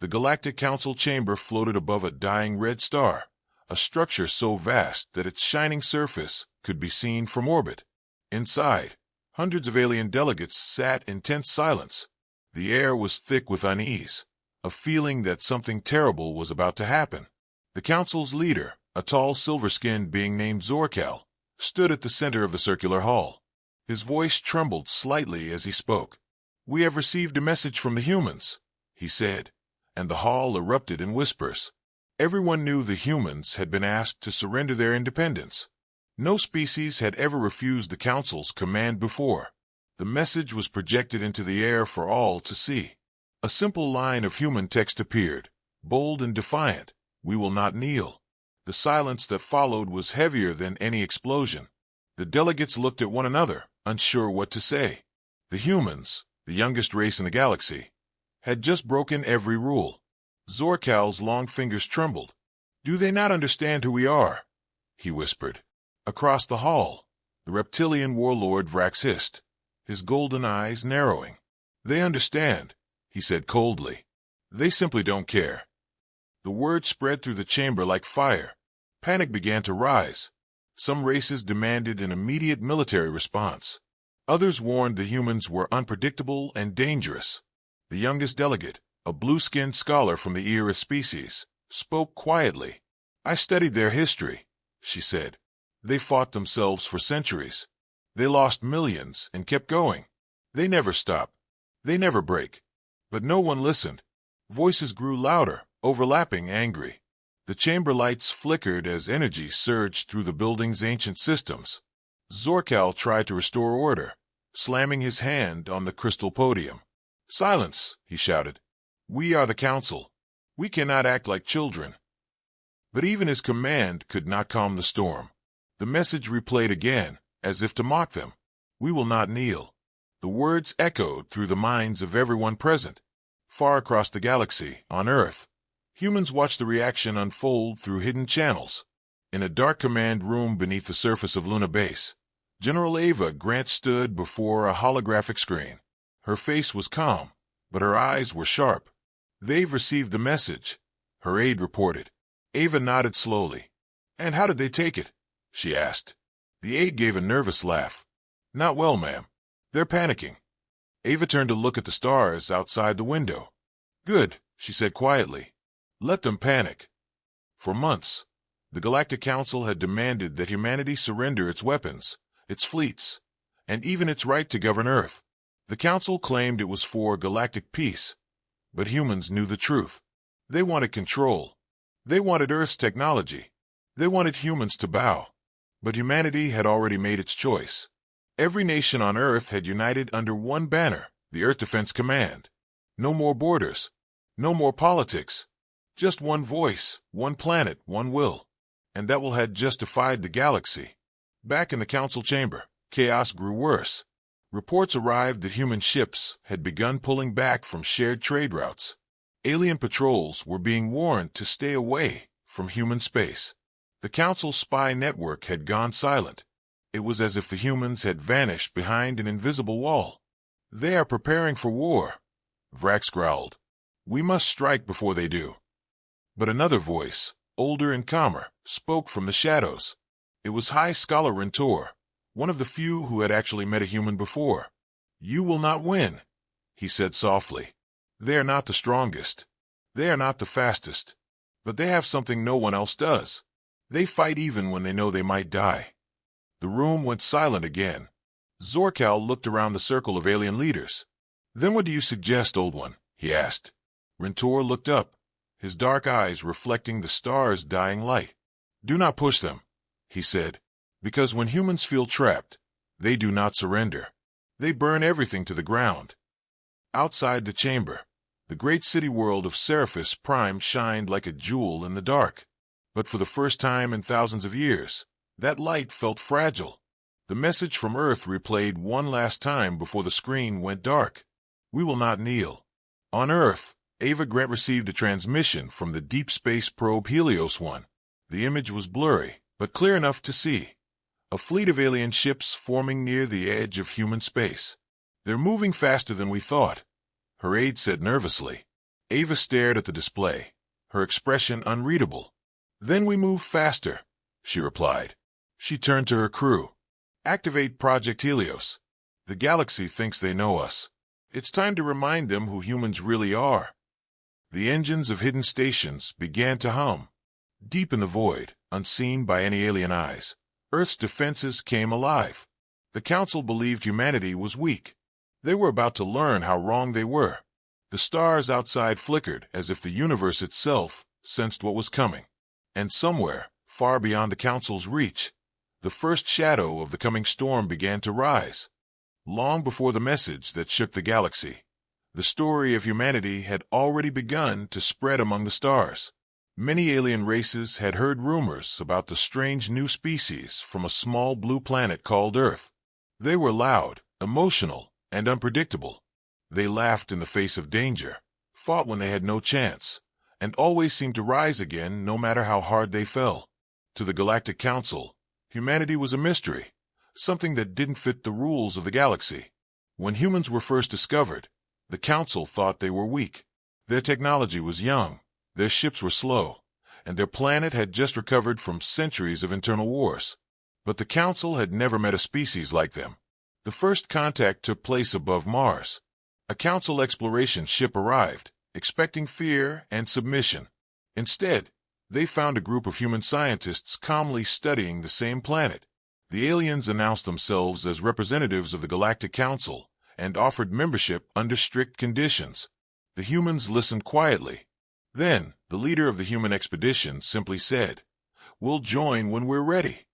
The Galactic Council chamber floated above a dying red star, a structure so vast that its shining surface could be seen from orbit. Inside, hundreds of alien delegates sat in tense silence. The air was thick with unease, a feeling that something terrible was about to happen. The council's leader, a tall silver-skinned being named Zorcal, stood at the center of the circular hall. His voice trembled slightly as he spoke. "We have received a message from the humans," he said, and the hall erupted in whispers. Everyone knew the humans had been asked to surrender their independence. No species had ever refused the council's command before. The message was projected into the air for all to see. A simple line of human text appeared, bold and defiant: "We will not kneel." The silence that followed was heavier than any explosion. The delegates looked at one another, unsure what to say. The humans, the youngest race in the galaxy, had just broken every rule. Zorcal's long fingers trembled. "Do they not understand who we are?" he whispered. Across the hall, the reptilian warlord Vrax hissed, his golden eyes narrowing. "They understand," he said coldly. "They simply don't care." The word spread through the chamber like fire. Panic began to rise. Some races demanded an immediate military response. Others warned the humans were unpredictable and dangerous. The youngest delegate, a blue-skinned scholar from the Era species, spoke quietly. "I studied their history," she said. "They fought themselves for centuries. They lost millions and kept going. They never stop. They never break." But no one listened. Voices grew louder, overlapping, angry. The chamber lights flickered as energy surged through the building's ancient systems. Zorcal tried to restore order, slamming his hand on the crystal podium. "Silence," he shouted. "We are the council. We cannot act like children." But even his command could not calm the storm. The message replayed again, as if to mock them. "We will not kneel." The words echoed through the minds of everyone present. Far across the galaxy, on Earth, humans watched the reaction unfold through hidden channels. In a dark command room beneath the surface of Luna Base, General Ava Grant stood before a holographic screen. Her face was calm, but her eyes were sharp. "They've received the message," her aide reported. Ava nodded slowly. "And how did they take it?" she asked. The aide gave a nervous laugh. "Not well, ma'am. They're panicking." Ava turned to look at the stars outside the window. "Good," she said quietly. "Let them panic." For months, the Galactic Council had demanded that humanity surrender its weapons, its fleets, and even its right to govern Earth. The Council claimed it was for galactic peace, but humans knew the truth. They wanted control. They wanted Earth's technology. They wanted humans to bow. But humanity had already made its choice. Every nation on Earth had united under one banner, the Earth Defense Command. No more borders. No more politics. Just one voice, one planet, one will. And that will had justified the galaxy. Back in the council chamber, chaos grew worse. Reports arrived that human ships had begun pulling back from shared trade routes. Alien patrols were being warned to stay away from human space. The council's spy network had gone silent. It was as if the humans had vanished behind an invisible wall. "They are preparing for war," Vrax growled. "We must strike before they do." But another voice, older and calmer, spoke from the shadows. It was High Scholar Rentor, one of the few who had actually met a human before. "You will not win," he said softly. "They are not the strongest. They are not the fastest. But they have something no one else does. They fight even when they know they might die." The room went silent again. Zorcal looked around the circle of alien leaders. "Then what do you suggest, Old One?" he asked. Rentor looked up, his dark eyes reflecting the stars' dying light. "Do not push them," he said, "because when humans feel trapped, they do not surrender. They burn everything to the ground." Outside the chamber, the great city world of Seraphis Prime shined like a jewel in the dark. But for the first time in thousands of years, that light felt fragile. The message from Earth replayed one last time before the screen went dark. "We will not kneel." On Earth, Ava Grant received a transmission from the deep space probe Helios 1. The image was blurry, but clear enough to see. A fleet of alien ships forming near the edge of human space. "They're moving faster than we thought," her aide said nervously. Ava stared at the display, her expression unreadable. "Then we move faster," she replied. She turned to her crew. "Activate Project Helios. The galaxy thinks they know us. It's time to remind them who humans really are." The engines of hidden stations began to hum. Deep in the void, unseen by any alien eyes, Earth's defenses came alive. The Council believed humanity was weak. They were about to learn how wrong they were. The stars outside flickered as if the universe itself sensed what was coming. And somewhere, far beyond the Council's reach, the first shadow of the coming storm began to rise. Long before the message that shook the galaxy, the story of humanity had already begun to spread among the stars. Many alien races had heard rumors about the strange new species from a small blue planet called Earth. They were loud, emotional, and unpredictable. They laughed in the face of danger, fought when they had no chance, and always seemed to rise again no matter how hard they fell. To the Galactic Council, humanity was a mystery, something that didn't fit the rules of the galaxy. When humans were first discovered, the Council thought they were weak. Their technology was young, their ships were slow, and their planet had just recovered from centuries of internal wars. But the Council had never met a species like them. The first contact took place above Mars. A Council exploration ship arrived, expecting fear and submission. Instead, they found a group of human scientists calmly studying the same planet. The aliens announced themselves as representatives of the Galactic Council and offered membership under strict conditions. The humans listened quietly. Then, the leader of the human expedition simply said, "We'll join when we're ready."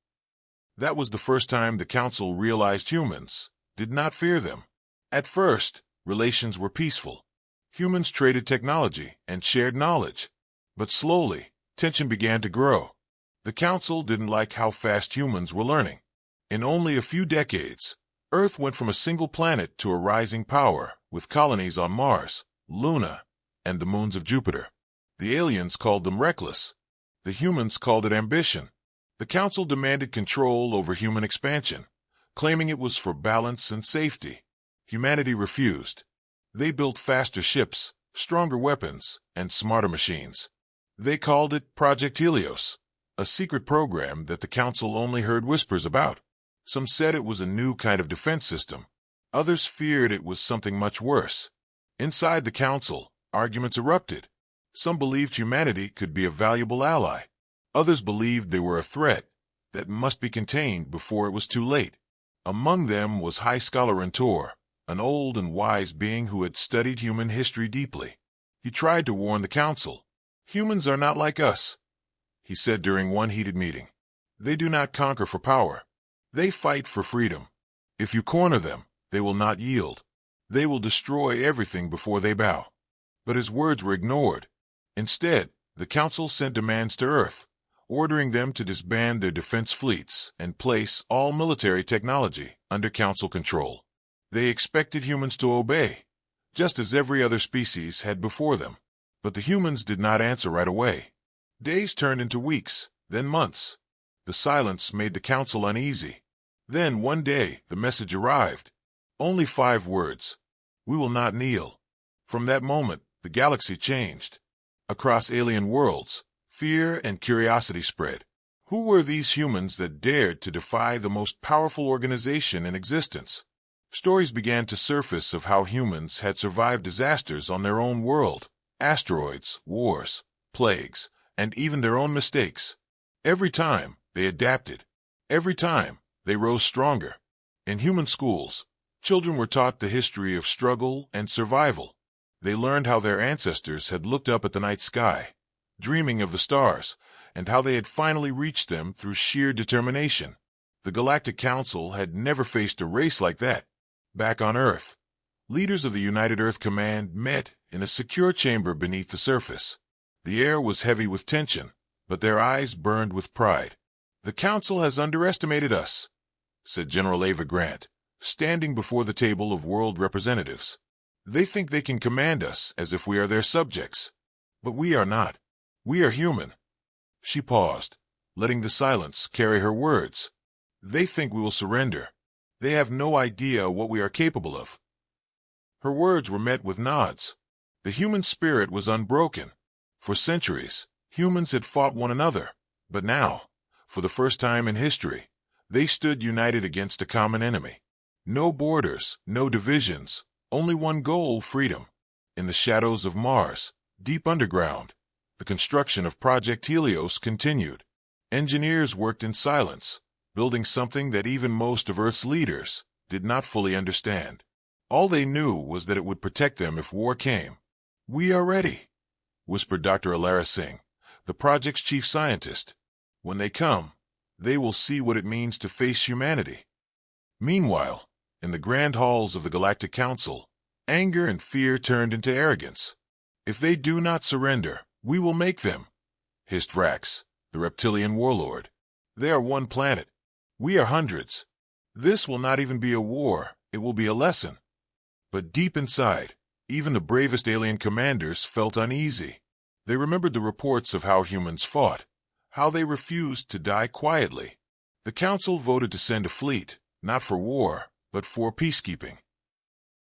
That was the first time the Council realized humans did not fear them. At first, relations were peaceful. Humans traded technology and shared knowledge. But slowly, tension began to grow. The Council didn't like how fast humans were learning. In only a few decades, Earth went from a single planet to a rising power, with colonies on Mars, Luna, and the moons of Jupiter. The aliens called them reckless. The humans called it ambition. The Council demanded control over human expansion, claiming it was for balance and safety. Humanity refused. They built faster ships, stronger weapons, and smarter machines. They called it Project Helios, a secret program that the Council only heard whispers about. Some said it was a new kind of defense system. Others feared it was something much worse. Inside the Council, arguments erupted. Some believed humanity could be a valuable ally. Others believed they were a threat that must be contained before it was too late. Among them was High Scholar Rentor, an old and wise being who had studied human history deeply. He tried to warn the Council. "Humans are not like us," he said during one heated meeting. "They do not conquer for power. They fight for freedom. If you corner them, they will not yield. They will destroy everything before they bow." But his words were ignored. Instead, the Council sent demands to Earth, ordering them to disband their defense fleets and place all military technology under Council control. They expected humans to obey, just as every other species had before them. But the humans did not answer right away. Days turned into weeks, then months. The silence made the Council uneasy. Then, one day, the message arrived. Only 5 words. "We will not kneel." From that moment, the galaxy changed. Across alien worlds, fear and curiosity spread. Who were these humans that dared to defy the most powerful organization in existence? Stories began to surface of how humans had survived disasters on their own world, asteroids, wars, plagues, and even their own mistakes. Every time, they adapted. Every time, they rose stronger. In human schools, children were taught the history of struggle and survival. They learned how their ancestors had looked up at the night sky, dreaming of the stars, and how they had finally reached them through sheer determination. The Galactic Council had never faced a race like that. Back on Earth, leaders of the United Earth Command met in a secure chamber beneath the surface. The air was heavy with tension, but their eyes burned with pride. "The Council has underestimated us," said General Ava Grant, standing before the table of world representatives. "They think they can command us as if we are their subjects. But we are not. We are human." She paused, letting the silence carry her words. "They think we will surrender. They have no idea what we are capable of." Her words were met with nods. The human spirit was unbroken. For centuries, humans had fought one another, but now, for the first time in history, they stood united against a common enemy. No borders, no divisions, only one goal: freedom. In the shadows of Mars, deep underground, the construction of Project Helios continued. Engineers worked in silence, building something that even most of Earth's leaders did not fully understand. All they knew was that it would protect them if war came. "We are ready," whispered Dr. Alara Singh, the project's chief scientist. "When they come, they will see what it means to face humanity." Meanwhile, in the grand halls of the Galactic Council, anger and fear turned into arrogance. "If they do not surrender, we will make them," hissed Rax, the reptilian warlord. "They are one planet. We are hundreds. This will not even be a war, it will be a lesson." But deep inside, even the bravest alien commanders felt uneasy. They remembered the reports of how humans fought, how they refused to die quietly. The council voted to send a fleet, not for war, but for peacekeeping.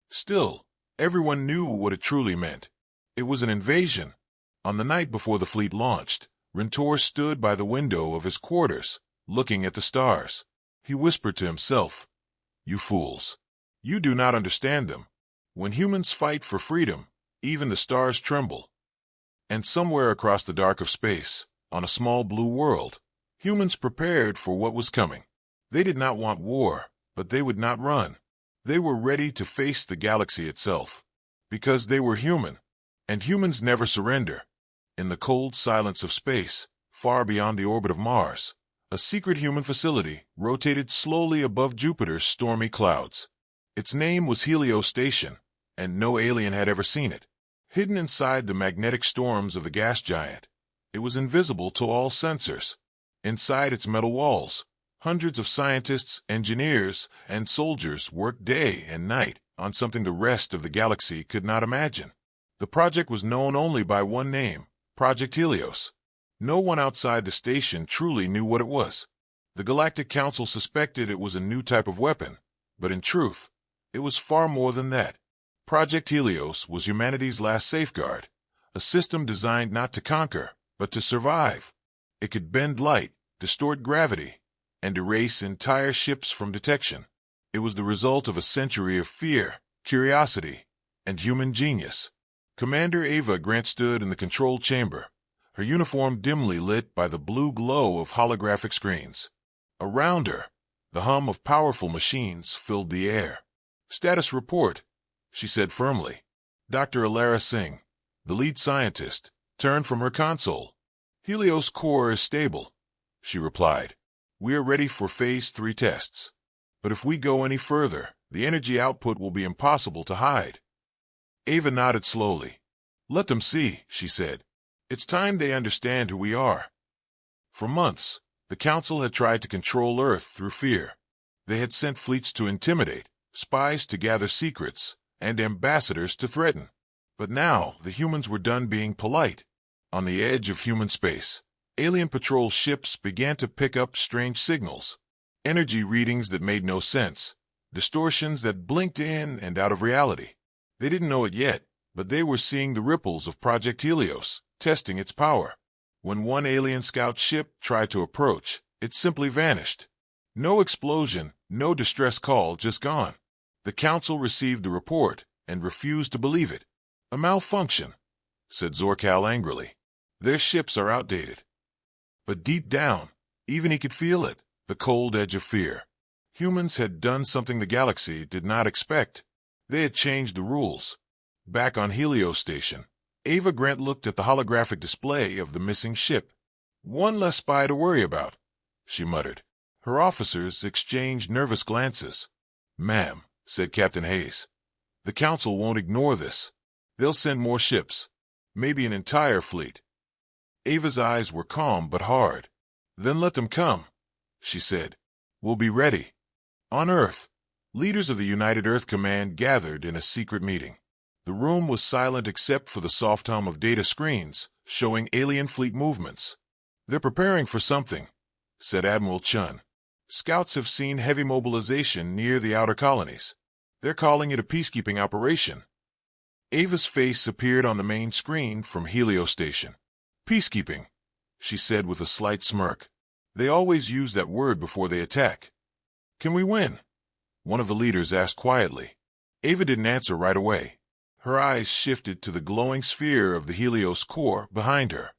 Still, everyone knew what it truly meant. It was an invasion. On the night before the fleet launched, Rintor stood by the window of his quarters, looking at the stars. He whispered to himself, "You fools. You do not understand them. When humans fight for freedom, even the stars tremble." And somewhere across the dark of space, on a small blue world, humans prepared for what was coming. They did not want war, but they would not run. They were ready to face the galaxy itself. Because they were human, and humans never surrender. In the cold silence of space, far beyond the orbit of Mars, a secret human facility rotated slowly above Jupiter's stormy clouds. Its name was Helios Station, and no alien had ever seen it. Hidden inside the magnetic storms of the gas giant, it was invisible to all sensors. Inside its metal walls, hundreds of scientists, engineers, and soldiers worked day and night on something the rest of the galaxy could not imagine. The project was known only by one name, Project Helios. No one outside the station truly knew what it was. The Galactic Council suspected it was a new type of weapon, but in truth, it was far more than that. Project Helios was humanity's last safeguard, a system designed not to conquer, but to survive. It could bend light, distort gravity, and erase entire ships from detection. It was the result of a century of fear, curiosity, and human genius. Commander Ava Grant stood in the control chamber, her uniform dimly lit by the blue glow of holographic screens. Around her, the hum of powerful machines filled the air. "Status report," she said firmly. Dr. Alara Singh, the lead scientist, turned from her console. "Helios core is stable," she replied. "We are ready for Phase 3 tests. But if we go any further, the energy output will be impossible to hide." Ava nodded slowly. "Let them see," she said. "It's time they understand who we are." For months, the Council had tried to control Earth through fear. They had sent fleets to intimidate, spies to gather secrets, and ambassadors to threaten. But now the humans were done being polite. On the edge of human space, alien patrol ships began to pick up strange signals, energy readings that made no sense, distortions that blinked in and out of reality. They didn't know it yet, but they were seeing the ripples of Project Helios, testing its power. When one alien scout ship tried to approach, it simply vanished. No explosion, no distress call, just gone. The Council received the report and refused to believe it. "A malfunction," said Zorkal angrily. "Their ships are outdated." But deep down, even he could feel it, the cold edge of fear. Humans had done something the galaxy did not expect. They had changed the rules. Back on Helios Station, Ava Grant looked at the holographic display of the missing ship. "One less spy to worry about," she muttered. Her officers exchanged nervous glances. "Ma'am," said Captain Hayes, "the Council won't ignore this. They'll send more ships, maybe an entire fleet." Ava's eyes were calm but hard. "Then let them come," she said. "We'll be ready." On Earth, leaders of the United Earth Command gathered in a secret meeting. The room was silent except for the soft hum of data screens showing alien fleet movements. "They're preparing for something," said Admiral Chun. "Scouts have seen heavy mobilization near the outer colonies. They're calling it a peacekeeping operation." Ava's face appeared on the main screen from Helio Station. Peacekeeping, she said with a slight smirk. They always use that word before they attack. Can we win? One of the leaders asked quietly. Ava didn't answer right away. Her eyes shifted to the glowing sphere of the Helios core behind her.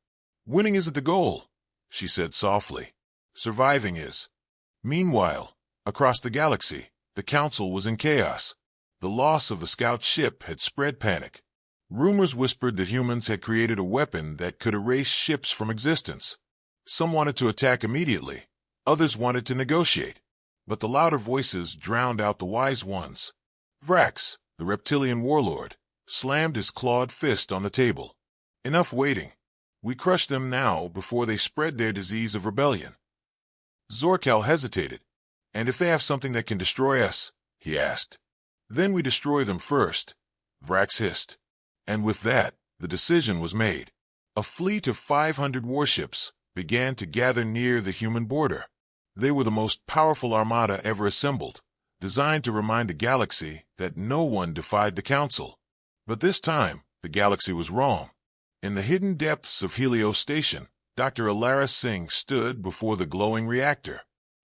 Winning isn't the goal, she said softly. Surviving is. Meanwhile, across the galaxy, the Council was in chaos. The loss of the scout ship had spread panic. Rumors whispered that humans had created a weapon that could erase ships from existence. Some wanted to attack immediately. Others wanted to negotiate. But the louder voices drowned out the wise ones. Vrax, the reptilian warlord, slammed his clawed fist on the table. Enough waiting. We crush them now before they spread their disease of rebellion. Zorkal hesitated. And if they have something that can destroy us? He asked. Then we destroy them first, Vrax hissed. And with that, the decision was made. A fleet of 500 warships began to gather near the human border. They were the most powerful armada ever assembled, designed to remind the galaxy that no one defied the Council. But this time, the galaxy was wrong. In the hidden depths of Helios Station, Dr. Alara Singh stood before the glowing reactor.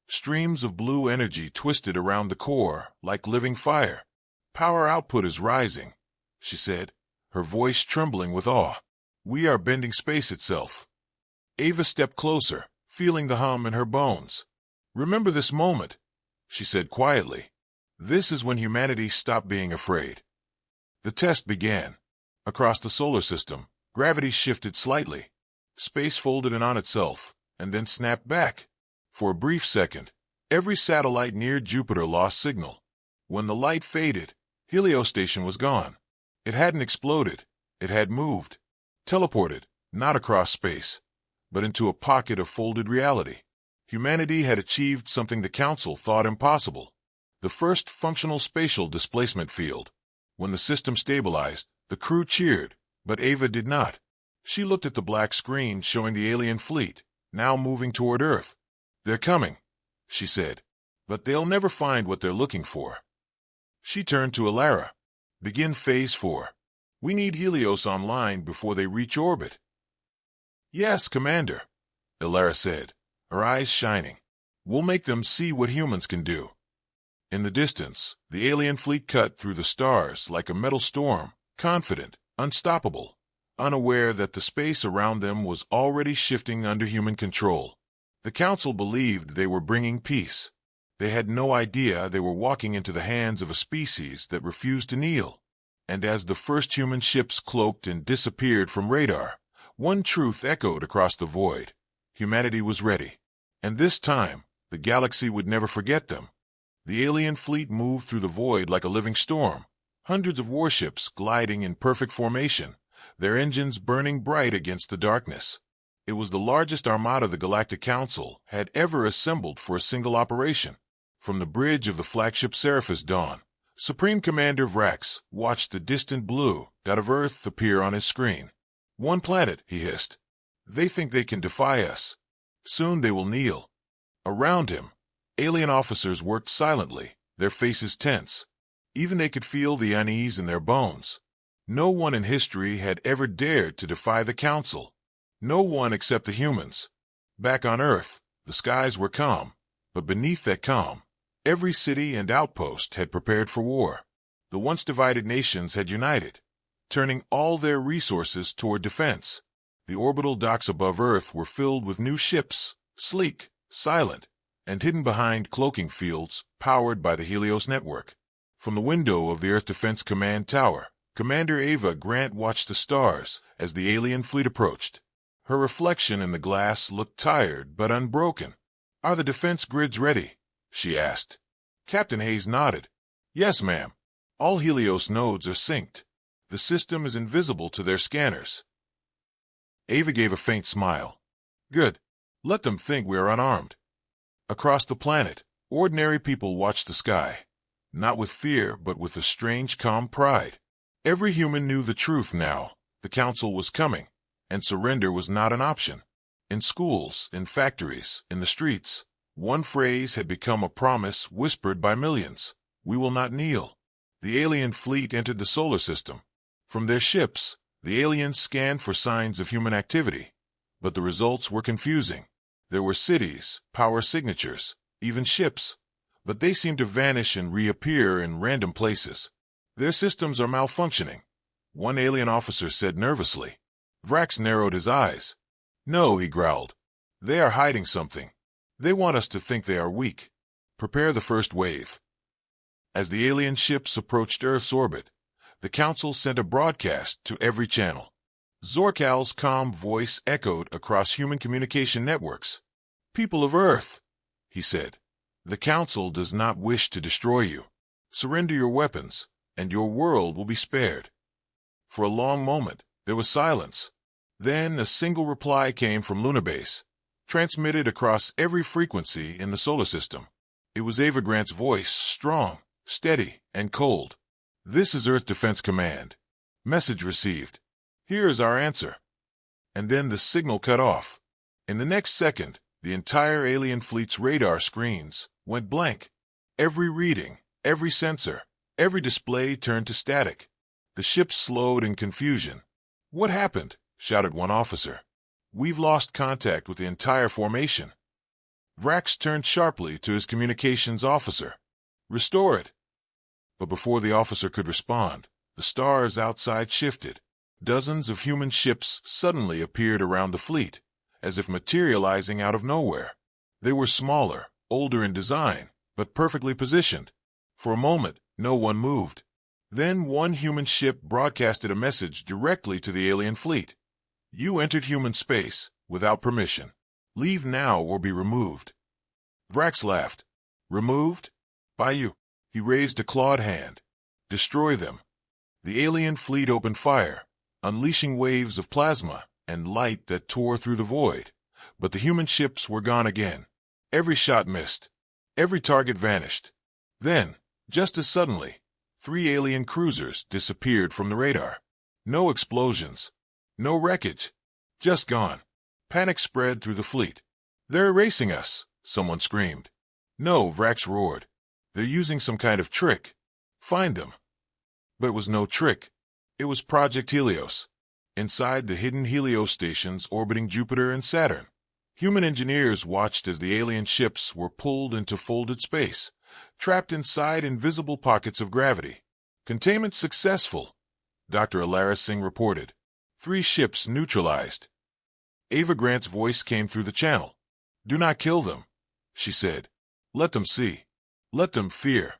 Streams of blue energy twisted around the core like living fire. Power output is rising, she said, her voice trembling with awe. We are bending space itself. Ava stepped closer, feeling the hum in her bones. Remember this moment, she said quietly. This is when humanity stopped being afraid. The test began. Across the solar system, gravity shifted slightly. Space folded in on itself, and then snapped back. For a brief second, every satellite near Jupiter lost signal. When the light faded, Helios Station was gone. It hadn't exploded. It had moved. Teleported, not across space, but into a pocket of folded reality. Humanity had achieved something the Council thought impossible. The first functional spatial displacement field. When the system stabilized, the crew cheered, but Ava did not. She looked at the black screen showing the alien fleet, now moving toward Earth. They're coming, she said, but they'll never find what they're looking for. She turned to Alara. Begin Phase 4. We need Helios online before they reach orbit. Yes, Commander, Alara said, her eyes shining. We'll make them see what humans can do. In the distance, the alien fleet cut through the stars like a metal storm, confident, unstoppable, unaware that the space around them was already shifting under human control. The Council believed they were bringing peace. They had no idea they were walking into the hands of a species that refused to kneel. And as the first human ships cloaked and disappeared from radar, one truth echoed across the void. Humanity was ready. And this time, the galaxy would never forget them. The alien fleet moved through the void like a living storm, hundreds of warships gliding in perfect formation, their engines burning bright against the darkness. It was the largest armada the Galactic Council had ever assembled for a single operation. From the bridge of the flagship Seraphis Dawn, Supreme Commander Vrax watched the distant blue dot of Earth appear on his screen. One planet, he hissed. They think they can defy us. Soon they will kneel. Around him, alien officers worked silently, their faces tense. Even they could feel the unease in their bones. No one in history had ever dared to defy the Council. No one except the humans. Back on Earth, the skies were calm, but beneath that calm, every city and outpost had prepared for war. The once divided nations had united, turning all their resources toward defense. The orbital docks above Earth were filled with new ships, sleek, silent, and hidden behind cloaking fields powered by the Helios network. From the window of the Earth Defense Command Tower, Commander Ava Grant watched the stars as the alien fleet approached. Her reflection in the glass looked tired but unbroken. Are the defense grids ready? She asked. Captain Hayes nodded. Yes, ma'am. All Helios nodes are synced. The system is invisible to their scanners. Ava gave a faint smile. Good. Let them think we are unarmed. Across the planet, ordinary people watched the sky, not with fear but with a strange calm pride. Every human knew the truth now. The Council was coming, and surrender was not an option. In schools, in factories, in the streets, one phrase had become a promise whispered by millions. We will not kneel. The alien fleet entered the solar system. From their ships, the aliens scanned for signs of human activity, but the results were confusing. There were cities, power signatures, even ships, but they seemed to vanish and reappear in random places. Their systems are malfunctioning, one alien officer said nervously. Vrax narrowed his eyes. No, he growled. They are hiding something. They want us to think they are weak. Prepare the first wave. As the alien ships approached Earth's orbit, the Council sent a broadcast to every channel. Zorkal's calm voice echoed across human communication networks. People of Earth, he said, the Council does not wish to destroy you. Surrender your weapons, and your world will be spared. For a long moment, there was silence. Then a single reply came from Lunabase, transmitted across every frequency in the solar system. It was Ava Grant's voice, strong, steady, and cold. This is Earth Defense Command. Message received. Here is our answer. And then the signal cut off. In the next second, the entire alien fleet's radar screens went blank. Every reading, every sensor, every display turned to static. The ships slowed in confusion. What happened? Shouted one officer. We've lost contact with the entire formation. Vrax turned sharply to his communications officer. Restore it. But before the officer could respond, the stars outside shifted. Dozens of human ships suddenly appeared around the fleet, as if materializing out of nowhere. They were smaller, older in design, but perfectly positioned. For a moment, no one moved. Then one human ship broadcasted a message directly to the alien fleet. You entered human space without permission. Leave now or be removed. Vrax laughed. Removed? By you. He raised a clawed hand. Destroy them. The alien fleet opened fire, unleashing waves of plasma and light that tore through the void. But the human ships were gone again. Every shot missed. Every target vanished. Then, just as suddenly, 3 alien cruisers disappeared from the radar. No explosions. No wreckage. Just gone. Panic spread through the fleet. They're erasing us, someone screamed. No, Vrax roared. They're using some kind of trick. Find them. But it was no trick. It was Project Helios. Inside the hidden Helios stations orbiting Jupiter and Saturn, human engineers watched as the alien ships were pulled into folded space, trapped inside invisible pockets of gravity. Containment successful, Dr. Alara Singh reported. 3 ships neutralized. Ava Grant's voice came through the channel. Do not kill them, she said. Let them see. Let them fear.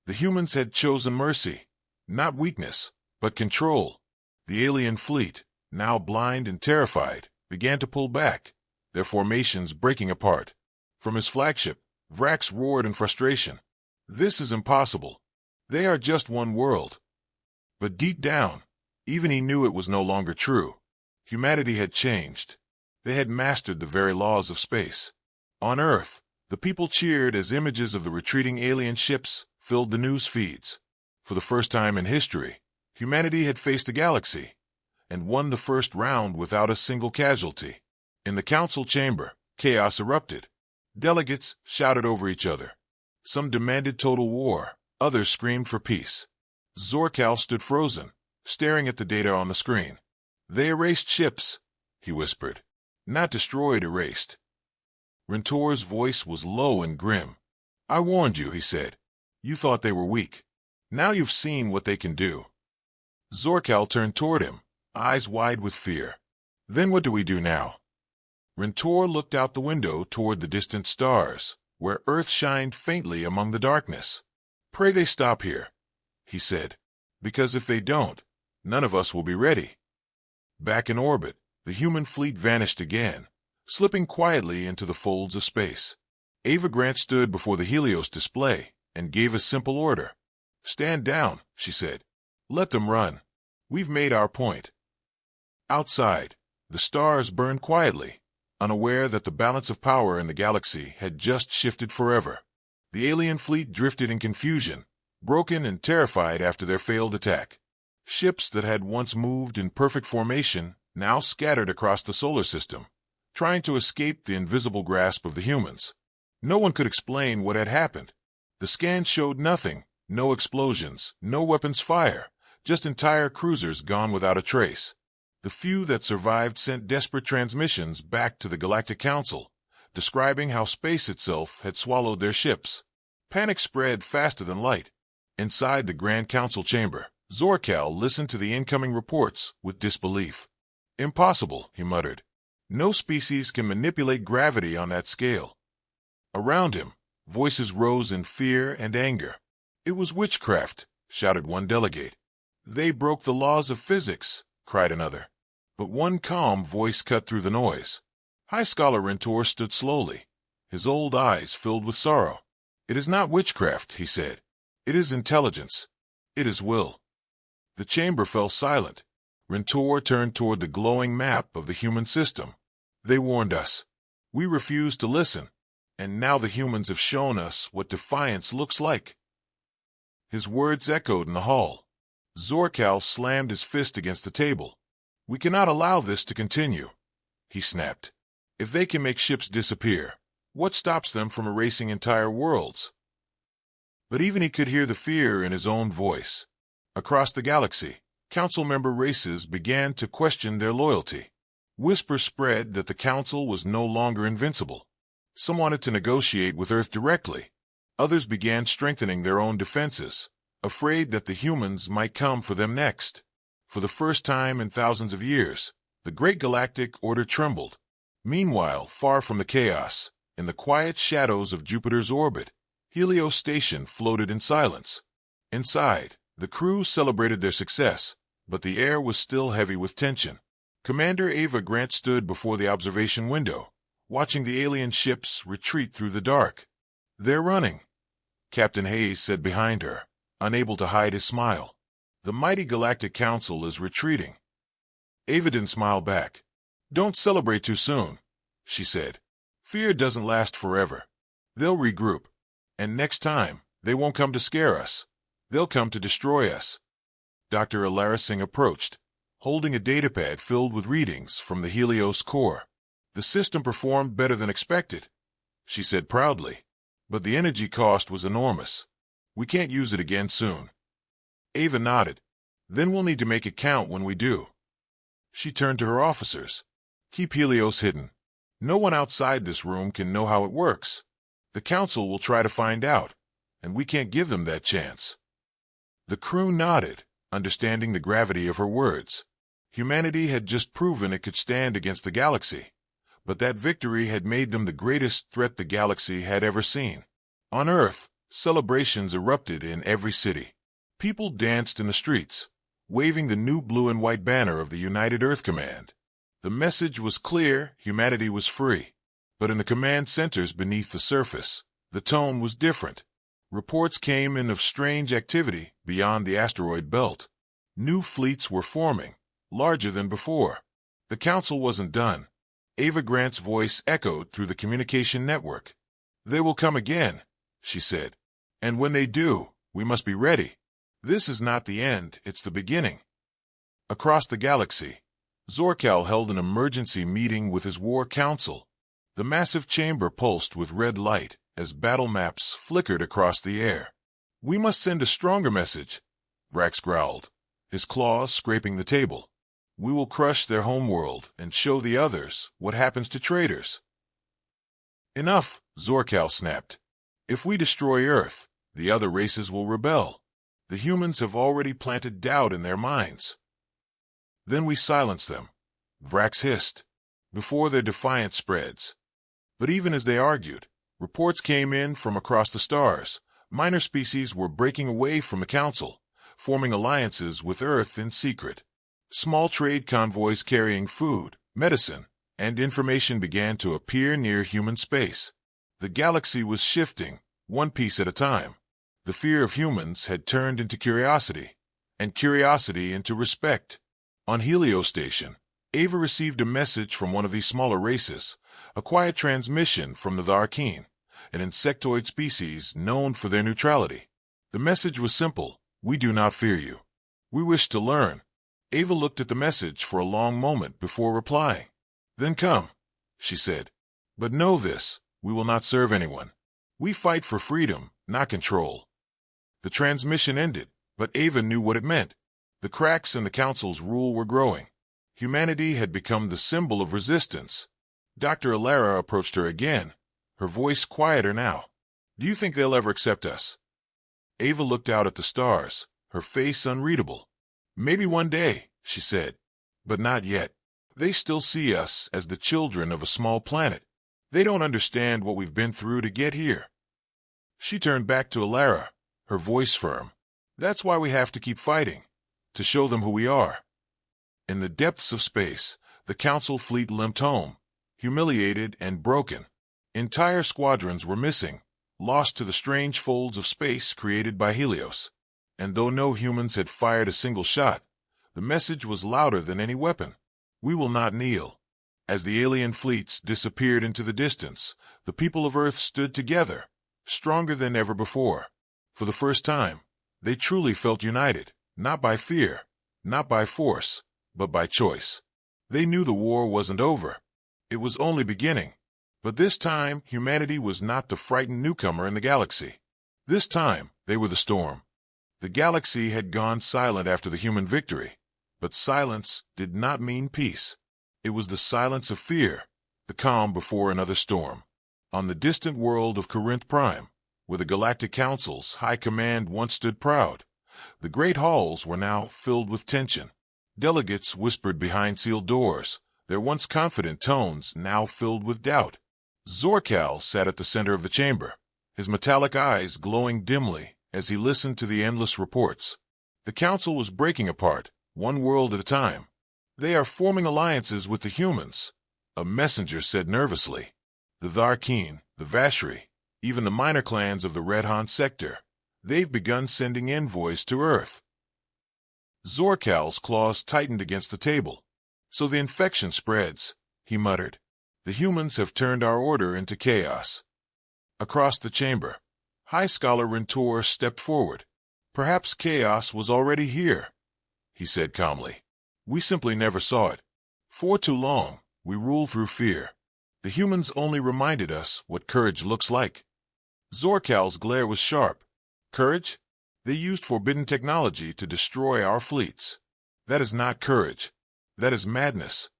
The humans had chosen mercy, not weakness, but control. The alien fleet, now blind and terrified, began to pull back, their formations breaking apart. From his flagship, Vrax roared in frustration. This is impossible. They are just one world. But deep down, even he knew it was no longer true. Humanity had changed. They had mastered the very laws of space. On Earth, the people cheered as images of the retreating alien ships filled the news feeds. For the first time in history, humanity had faced the galaxy and won the first round without a single casualty. In the council chamber, chaos erupted. Delegates shouted over each other. Some demanded total war, others screamed for peace. Zorkal stood frozen, staring at the data on the screen. They erased ships, he whispered. Not destroyed, erased. Rentor's voice was low and grim. I warned you, he said. You thought they were weak. Now you've seen what they can do. Zorkal turned toward him, eyes wide with fear. Then what do we do now? Rentor looked out the window toward the distant stars, where Earth shined faintly among the darkness. Pray they stop here, he said, because if they don't, none of us will be ready. Back in orbit, the human fleet vanished again, slipping quietly into the folds of space. Ava Grant stood before the Helios display and gave a simple order. Stand down, she said. Let them run. We've made our point. Outside, the stars burned quietly, unaware that the balance of power in the galaxy had just shifted forever. The alien fleet drifted in confusion, broken and terrified after their failed attack. Ships that had once moved in perfect formation now scattered across the solar system, trying to escape the invisible grasp of the humans. No one could explain what had happened. The scans showed nothing, no explosions, no weapons fire, just entire cruisers gone without a trace. The few that survived sent desperate transmissions back to the Galactic Council, describing how space itself had swallowed their ships. Panic spread faster than light. Inside the Grand Council chamber, Zorcal listened to the incoming reports with disbelief. "Impossible," he muttered. "No species can manipulate gravity on that scale." Around him, voices rose in fear and anger. "It was witchcraft," shouted one delegate. "They broke the laws of physics," cried another. But one calm voice cut through the noise. High Scholar Rentor stood slowly, his old eyes filled with sorrow. "It is not witchcraft," he said. "It is intelligence. It is will." The chamber fell silent. Rentor turned toward the glowing map of the human system. "They warned us. We refused to listen, and now the humans have shown us what defiance looks like." His words echoed in the hall. Zorcal slammed his fist against the table. "We cannot allow this to continue," he snapped. "If they can make ships disappear, what stops them from erasing entire worlds?" But even he could hear the fear in his own voice. Across the galaxy, council member races began to question their loyalty. Whispers spread that the council was no longer invincible. Some wanted to negotiate with Earth directly. Others began strengthening their own defenses, afraid that the humans might come for them next. For the first time in thousands of years, the great galactic order trembled. Meanwhile, far from the chaos, in the quiet shadows of Jupiter's orbit, Helios Station floated in silence. Inside, the crew celebrated their success, but the air was still heavy with tension. Commander Ava Grant stood before the observation window, watching the alien ships retreat through the dark. "They're running," Captain Hayes said behind her, unable to hide his smile. "The mighty Galactic Council is retreating." Ava didn't smile back. "Don't celebrate too soon," she said. "Fear doesn't last forever. They'll regroup. And next time, they won't come to scare us. They'll come to destroy us." Dr. Alarising approached, holding a datapad filled with readings from the Helios core. "The system performed better than expected," she said proudly. "But the energy cost was enormous. We can't use it again soon." Ava nodded. "Then we'll need to make it count when we do." She turned to her officers. "Keep Helios hidden. No one outside this room can know how it works. The council will try to find out, and we can't give them that chance." The crew nodded, understanding the gravity of her words. Humanity had just proven it could stand against the galaxy, but that victory had made them the greatest threat the galaxy had ever seen. On Earth, celebrations erupted in every city. People danced in the streets, waving the new blue and white banner of the United Earth Command. The message was clear: humanity was free. But in the command centers beneath the surface, the tone was different. Reports came in of strange activity beyond the asteroid belt. New fleets were forming, larger than before. The council wasn't done. Ava Grant's voice echoed through the communication network. "They will come again," she said. "And when they do, we must be ready. This is not the end, it's the beginning." Across the galaxy, Zorcal held an emergency meeting with his war council. The massive chamber pulsed with red light as battle maps flickered across the air. "We must send a stronger message," Vrax growled, his claws scraping the table. "We will crush their homeworld and show the others what happens to traitors." "Enough," Zorcal snapped. "If we destroy Earth, the other races will rebel. The humans have already planted doubt in their minds." "Then we silence them," Vrax hissed, "before their defiance spreads." But even as they argued, reports came in from across the stars. Minor species were breaking away from the Council, forming alliances with Earth in secret. Small trade convoys carrying food, medicine, and information began to appear near human space. The galaxy was shifting, one piece at a time. The fear of humans had turned into curiosity, and curiosity into respect. On Helios Station, Ava received a message from one of these smaller races, a quiet transmission from the Tharkeen, an insectoid species known for their neutrality. The message was simple: "We do not fear you. We wish to learn." Ava looked at the message for a long moment before replying. "Then come," she said. "But know this, we will not serve anyone. We fight for freedom, not control." The transmission ended, but Ava knew what it meant. The cracks in the Council's rule were growing. Humanity had become the symbol of resistance. Dr. Alara approached her again, her voice quieter now. Do you think they'll ever accept us? Ava looked out at the stars, her face unreadable. Maybe one day, she said, but not yet. They still see us as the children of a small planet. They don't understand what we've been through to get here. She turned back to Alara, her voice firm. That's why we have to keep fighting, to show them who we are. In the depths of space, the Council fleet limped home, humiliated and broken. Entire squadrons were missing, lost to the strange folds of space created by Helios. And though no humans had fired a single shot, the message was louder than any weapon. We will not kneel. As the alien fleets disappeared into the distance, the people of Earth stood together, stronger than ever before. For the first time, they truly felt united, not by fear, not by force, but by choice. They knew the war wasn't over. It was only beginning. But this time, humanity was not the frightened newcomer in the galaxy. This time, they were the storm. The galaxy had gone silent after the human victory, but silence did not mean peace. It was the silence of fear, the calm before another storm. On the distant world of Corinth Prime, where the Galactic Council's high command once stood proud, the great halls were now filled with tension. Delegates whispered behind sealed doors, their once confident tones now filled with doubt. Zorkal sat at the center of the chamber, his metallic eyes glowing dimly as he listened to the endless reports. The Council was breaking apart, one world at a time. They are forming alliances with the humans, a messenger said nervously. The Tharkeen, the Vashri, even the minor clans of the Red Han sector, they've begun sending envoys to Earth. Zorkal's claws tightened against the table. So the infection spreads, he muttered. The humans have turned our order into chaos. Across the chamber, High Scholar Rintor stepped forward. Perhaps chaos was already here, he said calmly. We simply never saw it. For too long, we ruled through fear. The humans only reminded us what courage looks like. Zorkal's glare was sharp. Courage? They used forbidden technology to destroy our fleets. That is not courage. That is madness.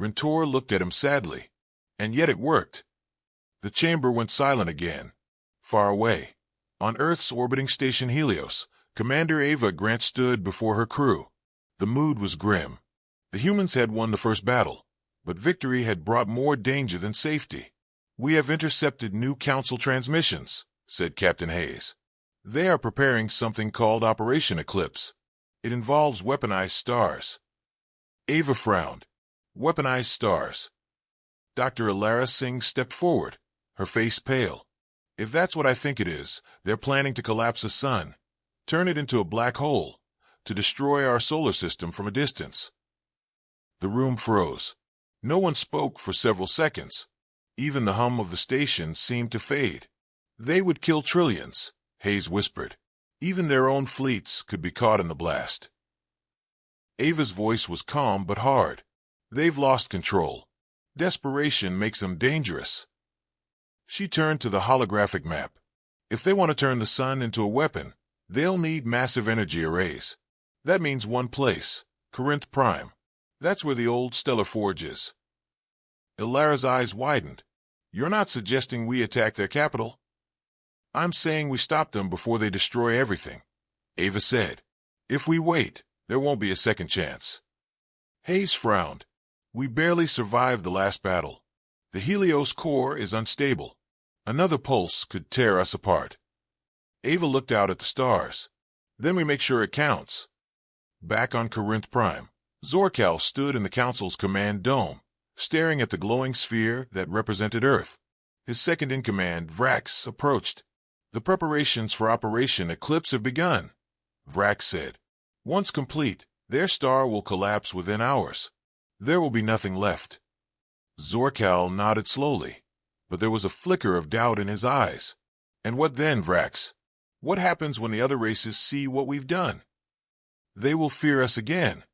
Rintor looked at him sadly. And yet it worked. The chamber went silent again. Far away, on Earth's orbiting station Helios, Commander Ava Grant stood before her crew. The mood was grim. The humans had won the first battle, but victory had brought more danger than safety. We have intercepted new Council transmissions, said Captain Hayes. They are preparing something called Operation Eclipse. It involves weaponized stars. Ava frowned. Weaponized stars. Dr. Alara Singh stepped forward, her face pale. If that's what I think it is, they're planning to collapse the sun, turn it into a black hole, to destroy our solar system from a distance. The room froze. No one spoke for several seconds. Even the hum of the station seemed to fade. They would kill trillions, Hayes whispered. Even their own fleets could be caught in the blast. Ava's voice was calm but hard. They've lost control. Desperation makes them dangerous. She turned to the holographic map. If they want to turn the sun into a weapon, they'll need massive energy arrays. That means one place, Corinth Prime. That's where the old Stellar Forge is. Ilara's eyes widened. You're not suggesting we attack their capital? I'm saying we stop them before they destroy everything, Ava said. If we wait, there won't be a second chance. Hayes frowned. We barely survived the last battle. The Helios core is unstable. Another pulse could tear us apart. Ava looked out at the stars. Then we make sure it counts. Back on Corinth Prime, Zorkal stood in the Council's command dome, staring at the glowing sphere that represented Earth. His second-in-command, Vrax, approached. The preparations for Operation Eclipse have begun, Vrax said. Once complete, their star will collapse within hours. There will be nothing left. Zorkal nodded slowly, but there was a flicker of doubt in his eyes. And what then, Vrax? What happens when the other races see what we've done? They will fear us again,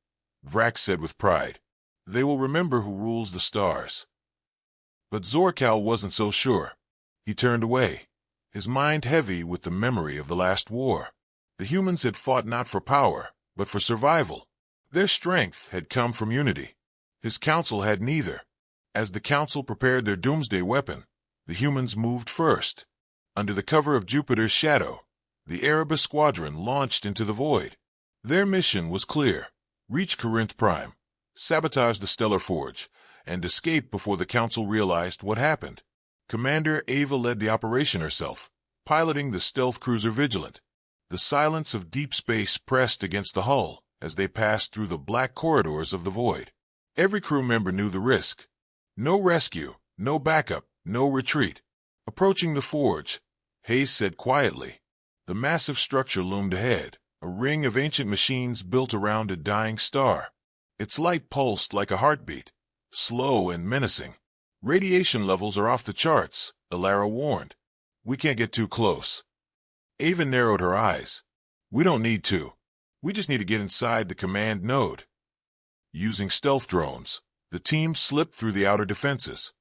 Vrax said with pride. They will remember who rules the stars. But Zorkal wasn't so sure. He turned away, his mind heavy with the memory of the last war. The humans had fought not for power, but for survival. Their strength had come from unity. His council had neither. As the council prepared their doomsday weapon, the humans moved first. Under the cover of Jupiter's shadow, the Erebus squadron launched into the void. Their mission was clear: reach Corinth Prime, sabotage the Stellar Forge, and escape before the council realized what happened. Commander Ava led the operation herself, piloting the stealth cruiser Vigilant. The silence of deep space pressed against the hull as they passed through the black corridors of the void. Every crew member knew the risk. No rescue, no backup, no retreat. Approaching the forge, Hayes said quietly. The massive structure loomed ahead, a ring of ancient machines built around a dying star. Its light pulsed like a heartbeat, slow and menacing. Radiation levels are off the charts, Alara warned. We can't get too close. Ava narrowed her eyes. We don't need to. We just need to get inside the command node. Using stealth drones, the team slipped through the outer defenses.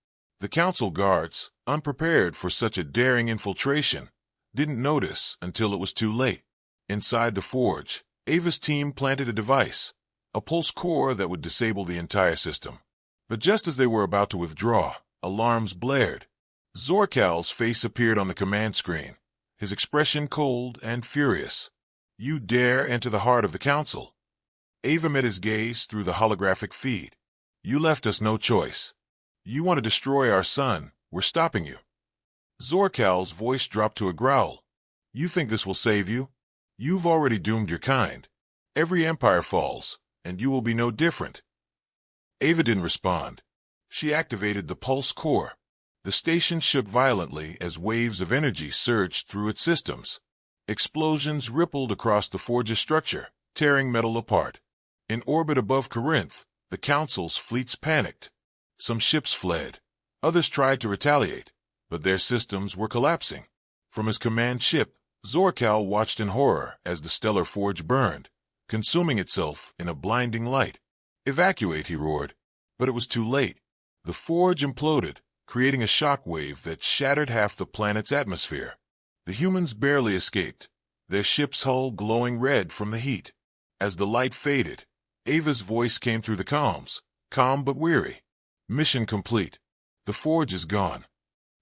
The council guards, unprepared for such a daring infiltration, didn't notice until it was too late. Inside the forge, Ava's team planted a device, a pulse core that would disable the entire system. But just as they were about to withdraw, alarms blared. Zorkal's face appeared on the command screen, his expression cold and furious. You dare enter the heart of the council? Ava met his gaze through the holographic feed. You left us no choice. You want to destroy our sun. We're stopping you. Zorkal's voice dropped to a growl. You think this will save you? You've already doomed your kind. Every empire falls, and you will be no different. Ava didn't respond. She activated the pulse core. The station shook violently as waves of energy surged through its systems. Explosions rippled across the forge's structure, tearing metal apart. In orbit above Corinth, the council's fleets panicked. Some ships fled. Others tried to retaliate, but their systems were collapsing. From his command ship, Zorkal watched in horror as the stellar forge burned, consuming itself in a blinding light. Evacuate, he roared. But it was too late. The forge imploded, creating a shockwave that shattered half the planet's atmosphere. The humans barely escaped, their ship's hull glowing red from the heat. As the light faded, Ava's voice came through the comms, calm but weary. Mission complete. The forge is gone.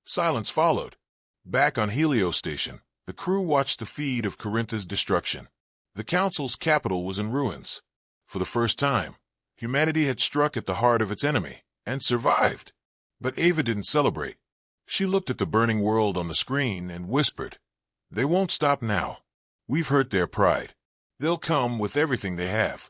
Silence followed. Back on Helios Station, the crew watched the feed of Corinth's destruction. The council's capital was in ruins. For the first time, humanity had struck at the heart of its enemy, and survived. But Ava didn't celebrate. She looked at the burning world on the screen and whispered, They won't stop now. We've hurt their pride. They'll come with everything they have.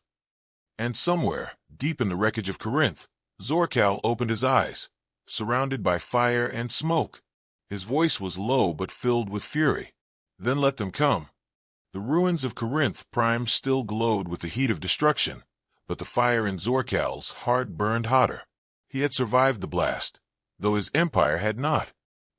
And somewhere, deep in the wreckage of Corinth, Zorkal opened his eyes, surrounded by fire and smoke. His voice was low but filled with fury. Then let them come. The ruins of Corinth Prime still glowed with the heat of destruction, but the fire in Zorkal's heart burned hotter. He had survived the blast, though his empire had not.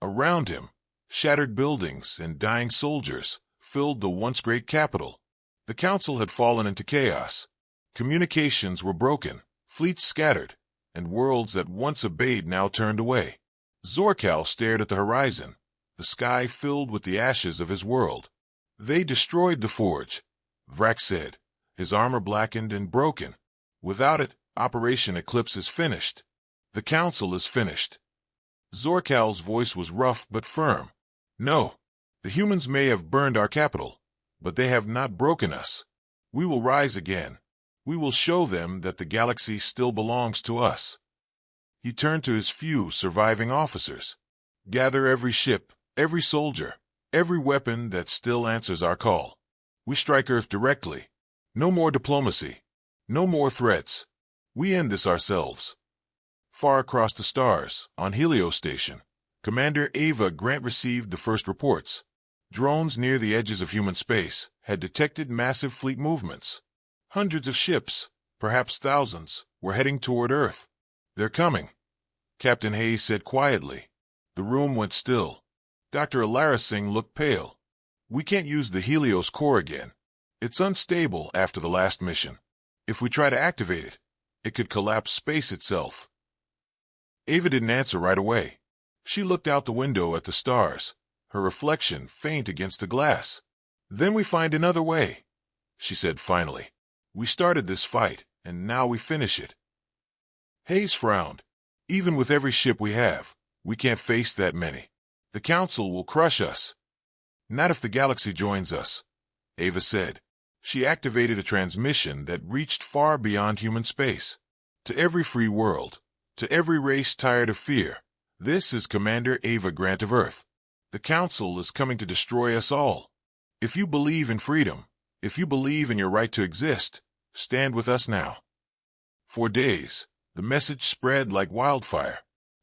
Around him, shattered buildings and dying soldiers filled the once great capital. The council had fallen into chaos. Communications were broken, fleets scattered, and worlds that once obeyed now turned away. Zorkal stared at the horizon, the sky filled with the ashes of his world. They destroyed the forge, Vrak said, his armor blackened and broken. Without it, Operation Eclipse is finished. The council is finished. Zorkal's voice was rough but firm. No, the humans may have burned our capital, but they have not broken us. We will rise again. We will show them that the galaxy still belongs to us. He turned to his few surviving officers. Gather every ship, every soldier, every weapon that still answers our call. We strike Earth directly. No more diplomacy. No more threats. We end this ourselves. Far across the stars, on Helios Station, Commander Ava Grant received the first reports. Drones near the edges of human space had detected massive fleet movements. Hundreds of ships, perhaps thousands, were heading toward Earth. They're coming, Captain Hayes said quietly. The room went still. Dr. Alara Singh looked pale. We can't use the Helios core again. It's unstable after the last mission. If we try to activate it, it could collapse space itself. Ava didn't answer right away. She looked out the window at the stars, her reflection faint against the glass. Then we find another way, she said finally. We started this fight, and now we finish it. Hayes frowned. Even with every ship we have, we can't face that many. The Council will crush us. Not if the galaxy joins us, Ava said. She activated a transmission that reached far beyond human space. To every free world, to every race tired of fear, this is Commander Ava Grant of Earth. The Council is coming to destroy us all. If you believe in freedom, if you believe in your right to exist, stand with us now. For days, the message spread like wildfire.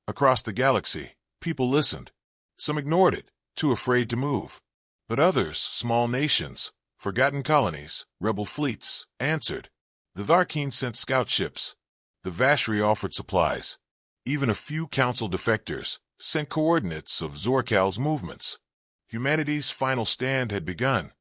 Across the galaxy, people listened. Some ignored it, too afraid to move. But others, small nations, forgotten colonies, rebel fleets, answered. The Tharkeen sent scout ships. The Vashri offered supplies. Even a few Council defectors sent coordinates of Zorkal's movements. Humanity's final stand had begun.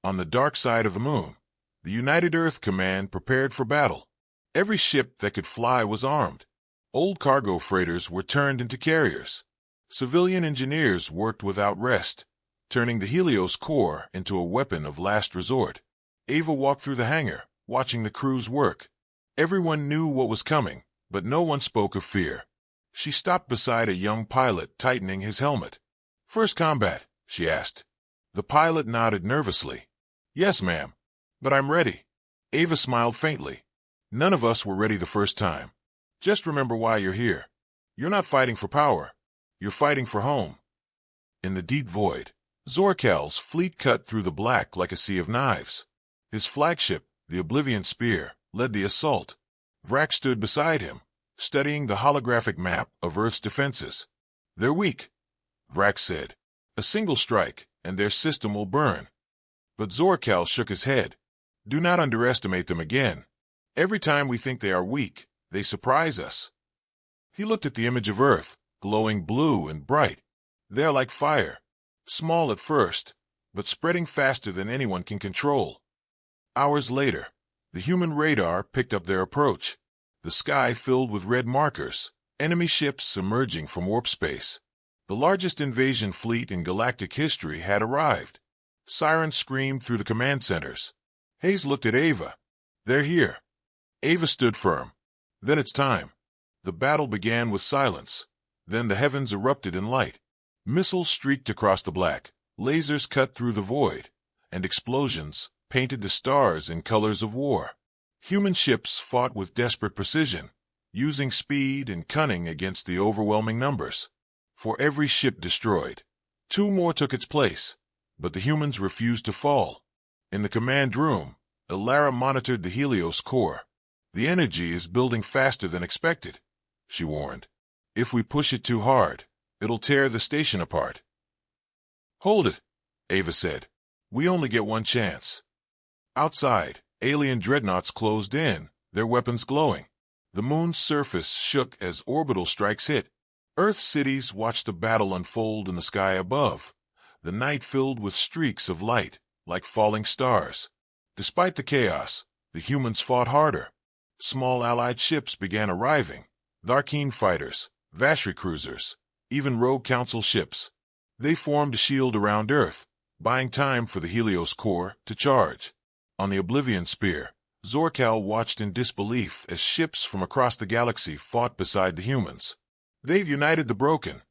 On the dark side of the moon, the United Earth Command prepared for battle. Every ship that could fly was armed. Old cargo freighters were turned into carriers. Civilian engineers worked without rest, turning the Helios core into a weapon of last resort. Ava walked through the hangar, watching the crews work. Everyone knew what was coming, but no one spoke of fear. She stopped beside a young pilot, tightening his helmet. "First combat?" she asked. The pilot nodded nervously. "Yes, ma'am. But I'm ready." Ava smiled faintly. "None of us were ready the first time. Just remember why you're here. You're not fighting for power. You're fighting for home." In the deep void, Zorkal's fleet cut through the black like a sea of knives. His flagship, the Oblivion Spear, led the assault. Vrak stood beside him, studying the holographic map of Earth's defenses. "They're weak," Vrak said. "A single strike, and their system will burn." But Zorkal shook his head. "Do not underestimate them again. Every time we think they are weak, they surprise us." He looked at the image of Earth, glowing blue and bright. "They're like fire, small at first, but spreading faster than anyone can control." Hours later, the human radar picked up their approach. The sky filled with red markers, enemy ships emerging from warp space. The largest invasion fleet in galactic history had arrived. Sirens screamed through the command centers. Hayes looked at Ava. "They're here." Ava stood firm. "Then it's time." The battle began with silence. Then the heavens erupted in light. Missiles streaked across the black, lasers cut through the void, and explosions painted the stars in colors of war. Human ships fought with desperate precision, using speed and cunning against the overwhelming numbers. For every ship destroyed, 2 more took its place, but the humans refused to fall. In the command room, Elara monitored the Helios core. "The energy is building faster than expected," she warned. "If we push it too hard, it'll tear the station apart." "Hold it," Ava said. "We only get one chance." Outside, alien dreadnoughts closed in, their weapons glowing. The moon's surface shook as orbital strikes hit. Earth's cities watched the battle unfold in the sky above, the night filled with streaks of light, like falling stars. Despite the chaos, the humans fought harder. Small allied ships began arriving, Tharkeen fighters, Vashri cruisers, even rogue Council ships. They formed a shield around Earth, buying time for the Helios core to charge. On the Oblivion Spear, Zorkal watched in disbelief as ships from across the galaxy fought beside the humans. "They've united the broken,"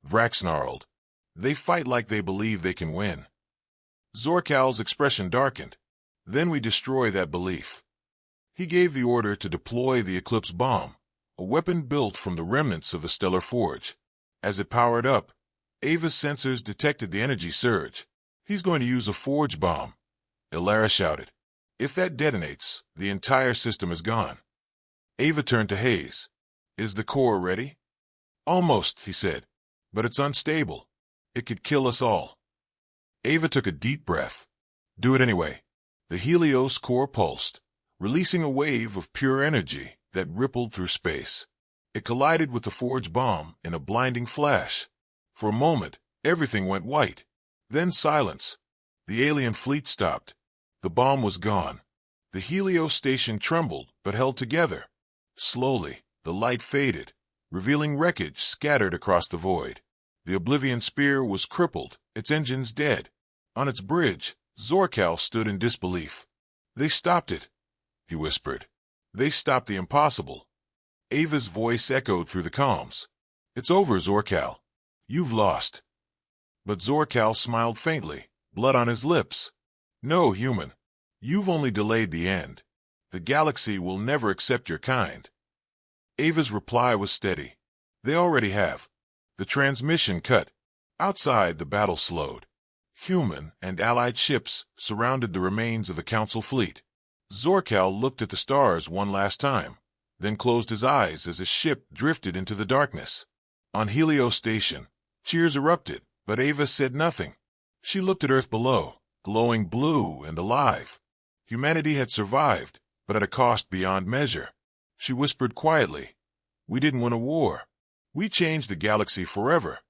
Vrak snarled. "They fight like they believe they can win." Zorkal's expression darkened. "Then we destroy that belief." He gave the order to deploy the Eclipse bomb, a weapon built from the remnants of the Stellar Forge. As it powered up, Ava's sensors detected the energy surge. "He's going to use a forge bomb," Elara shouted. "If that detonates, the entire system is gone." Ava turned to Hayes. "Is the core ready?" "Almost," he said, "but it's unstable. It could kill us all." Ava took a deep breath. "Do it anyway." The Helios core pulsed, releasing a wave of pure energy that rippled through space. It collided with the forge bomb in a blinding flash. For a moment, everything went white. Then silence. The alien fleet stopped. The bomb was gone. The Helios station trembled but held together. Slowly, the light faded, revealing wreckage scattered across the void. The Oblivion Spear was crippled, its engines dead. On its bridge, Zorkal stood in disbelief. "They stopped it." he whispered. They stopped the impossible. Ava's voice echoed through the calms. It's over, Zorcal. You've lost. But Zorcal smiled faintly, blood on his lips. No, human. You've only delayed the end. The galaxy will never accept your kind. Ava's reply was steady. They already have. The transmission cut. Outside, the battle slowed. Human and allied ships surrounded the remains of the Council fleet. Zorcal looked at the stars one last time, then closed his eyes as his ship drifted into the darkness. On Helios Station, cheers erupted, but Ava said nothing. She looked at Earth below, glowing blue and alive. Humanity had survived, but at a cost beyond measure. She whispered quietly, "We didn't win a war. We changed the galaxy forever."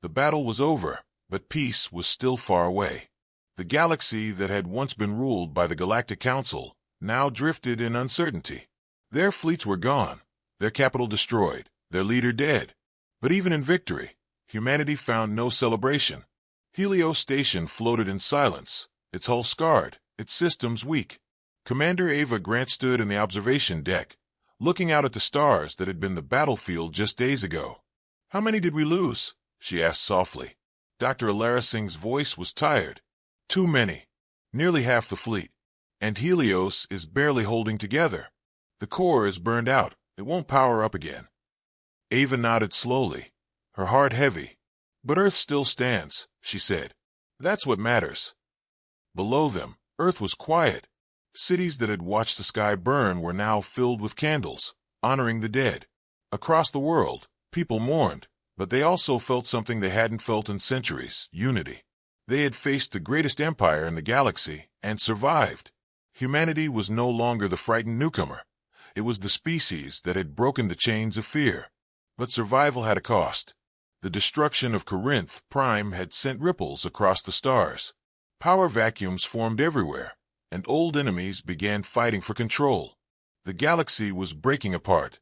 The battle was over, but peace was still far away. The galaxy that had once been ruled by the Galactic Council now drifted in uncertainty. Their fleets were gone, their capital destroyed, their leader dead. But even in victory, humanity found no celebration. Helios Station floated in silence, its hull scarred, its systems weak. Commander Ava Grant stood in the observation deck, looking out at the stars that had been the battlefield just days ago. "How many did we lose?" she asked softly. Dr. Alara Singh's voice was tired. "Too many. Nearly half the fleet. And Helios is barely holding together. The core is burned out. It won't power up again." Ava nodded slowly, her heart heavy. "But Earth still stands," she said. "That's what matters." Below them, Earth was quiet. Cities that had watched the sky burn were now filled with candles, honoring the dead. Across the world, people mourned, but they also felt something they hadn't felt in centuries: unity. They had faced the greatest empire in the galaxy and survived. Humanity was no longer the frightened newcomer. It was the species that had broken the chains of fear. But survival had a cost. The destruction of Corinth Prime had sent ripples across the stars. Power vacuums formed everywhere, and old enemies began fighting for control. The galaxy was breaking apart,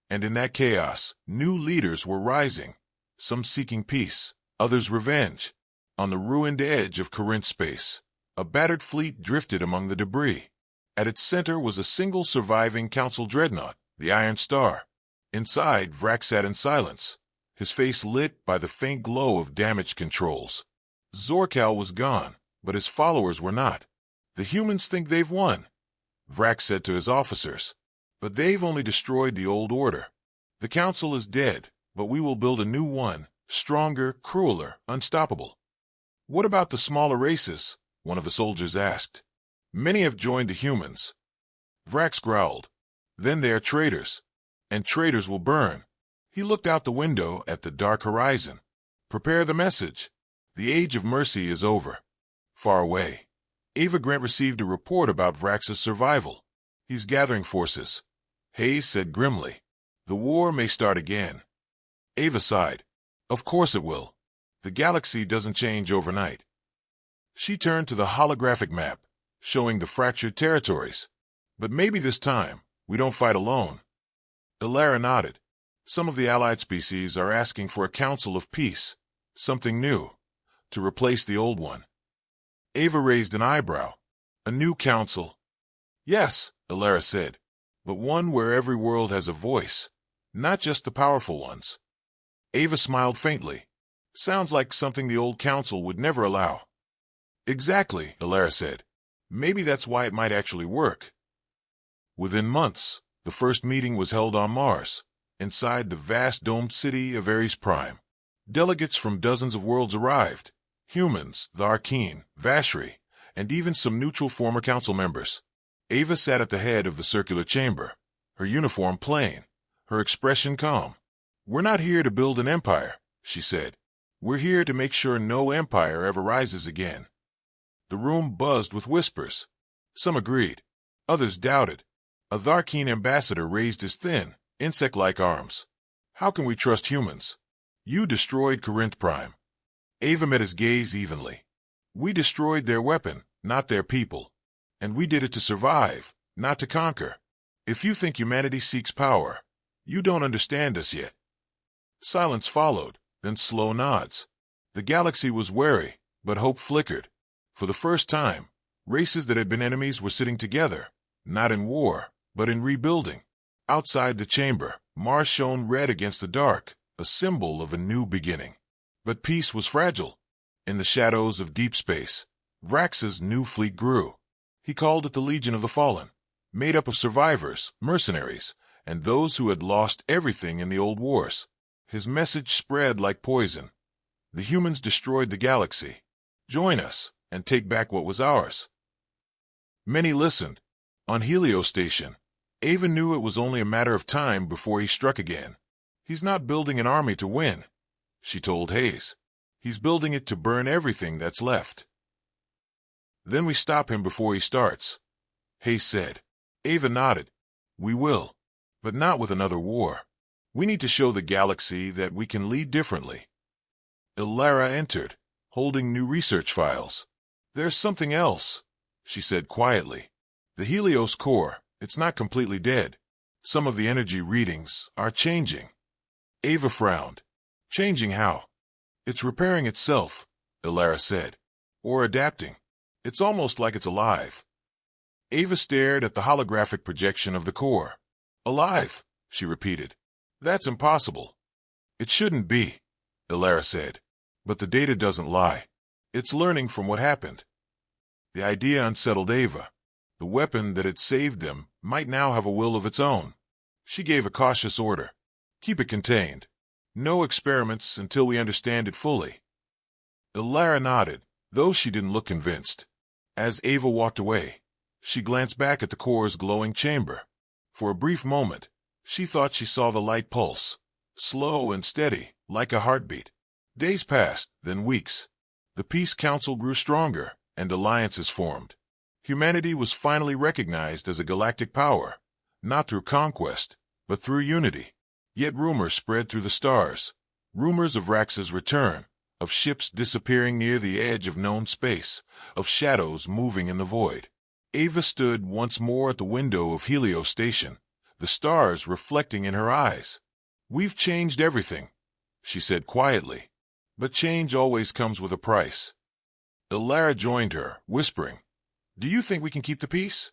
and in that chaos, new leaders were rising, some seeking peace, others revenge. On the ruined edge of Corinth space, a battered fleet drifted among the debris. At its center was a single surviving Council dreadnought, the Iron Star. Inside, Vrak sat in silence, his face lit by the faint glow of damaged controls. Zorcal was gone, but his followers were not. "The humans think they've won," Vrak said to his officers. "But they've only destroyed the old order. The Council is dead, but we will build a new one, stronger, crueler, unstoppable." "What about the smaller races?" one of the soldiers asked. "Many have joined the humans." Vrax growled. "Then they are traitors, and traitors will burn." He looked out the window at the dark horizon. "Prepare the message. The age of mercy is over." Far away, Ava Grant received a report about Vrax's survival. "He's gathering forces," Hayes said grimly. "The war may start again." Ava sighed. "Of course it will. The galaxy doesn't change overnight." She turned to the holographic map, showing the fractured territories. "But maybe this time, we don't fight alone." Alara nodded. "Some of the allied species are asking for a council of peace, something new, to replace the old one." Ava raised an eyebrow. "A new council?" "Yes," Alara said, "but one where every world has a voice, not just the powerful ones." Ava smiled faintly. "Sounds like something the old council would never allow." "Exactly," Alara said. "Maybe that's why it might actually work." Within months, the first meeting was held on Mars, inside the vast domed city of Ares Prime. Delegates from dozens of worlds arrived: humans, the Arkeen, Vashri, and even some neutral former council members. Ava sat at the head of the circular chamber, her uniform plain, her expression calm. "We're not here to build an empire," she said. "We're here to make sure no empire ever rises again." The room buzzed with whispers. Some agreed. Others doubted. A Tharkeen ambassador raised his thin, insect-like arms. "How can we trust humans? You destroyed Corinth Prime." Ava met his gaze evenly. "We destroyed their weapon, not their people. And we did it to survive, not to conquer. If you think humanity seeks power, you don't understand us yet." Silence followed, then slow nods. The galaxy was wary, but hope flickered. For the first time, races that had been enemies were sitting together, not in war, but in rebuilding. Outside the chamber, Mars shone red against the dark, a symbol of a new beginning. But peace was fragile. In the shadows of deep space, Vrax's new fleet grew. He called it the Legion of the Fallen, made up of survivors, mercenaries, and those who had lost everything in the old wars. His message spread like poison. The humans destroyed the galaxy. Join us and take back what was ours. Many listened. On Helio Station, Ava knew it was only a matter of time before he struck again. He's not building an army to win, she told Hayes. He's building it to burn everything that's left. Then we stop him before he starts, Hayes said. Ava nodded. We will, but not with another war. We need to show the galaxy that we can lead differently. Illara entered, holding new research files. There's something else, she said quietly. The Helios core, it's not completely dead. Some of the energy readings are changing. Ava frowned. Changing how? It's repairing itself, Illara said. Or adapting. It's almost like it's alive. Ava stared at the holographic projection of the core. Alive, she repeated. That's impossible. It shouldn't be, Illara said. But the data doesn't lie. It's learning from what happened. The idea unsettled Ava. The weapon that had saved them might now have a will of its own. She gave a cautious order. Keep it contained. No experiments until we understand it fully. Illara nodded, though she didn't look convinced. As Ava walked away, she glanced back at the core's glowing chamber. For a brief moment, she thought she saw the light pulse, slow and steady, like a heartbeat. Days passed, then weeks. The Peace Council grew stronger, and alliances formed. Humanity was finally recognized as a galactic power, not through conquest, but through unity. Yet rumors spread through the stars. Rumors of Vrax's return, of ships disappearing near the edge of known space, of shadows moving in the void. Ava stood once more at the window of Helio Station, the stars reflecting in her eyes. We've changed everything, she said quietly. But change always comes with a price. Illara joined her, whispering, Do you think we can keep the peace?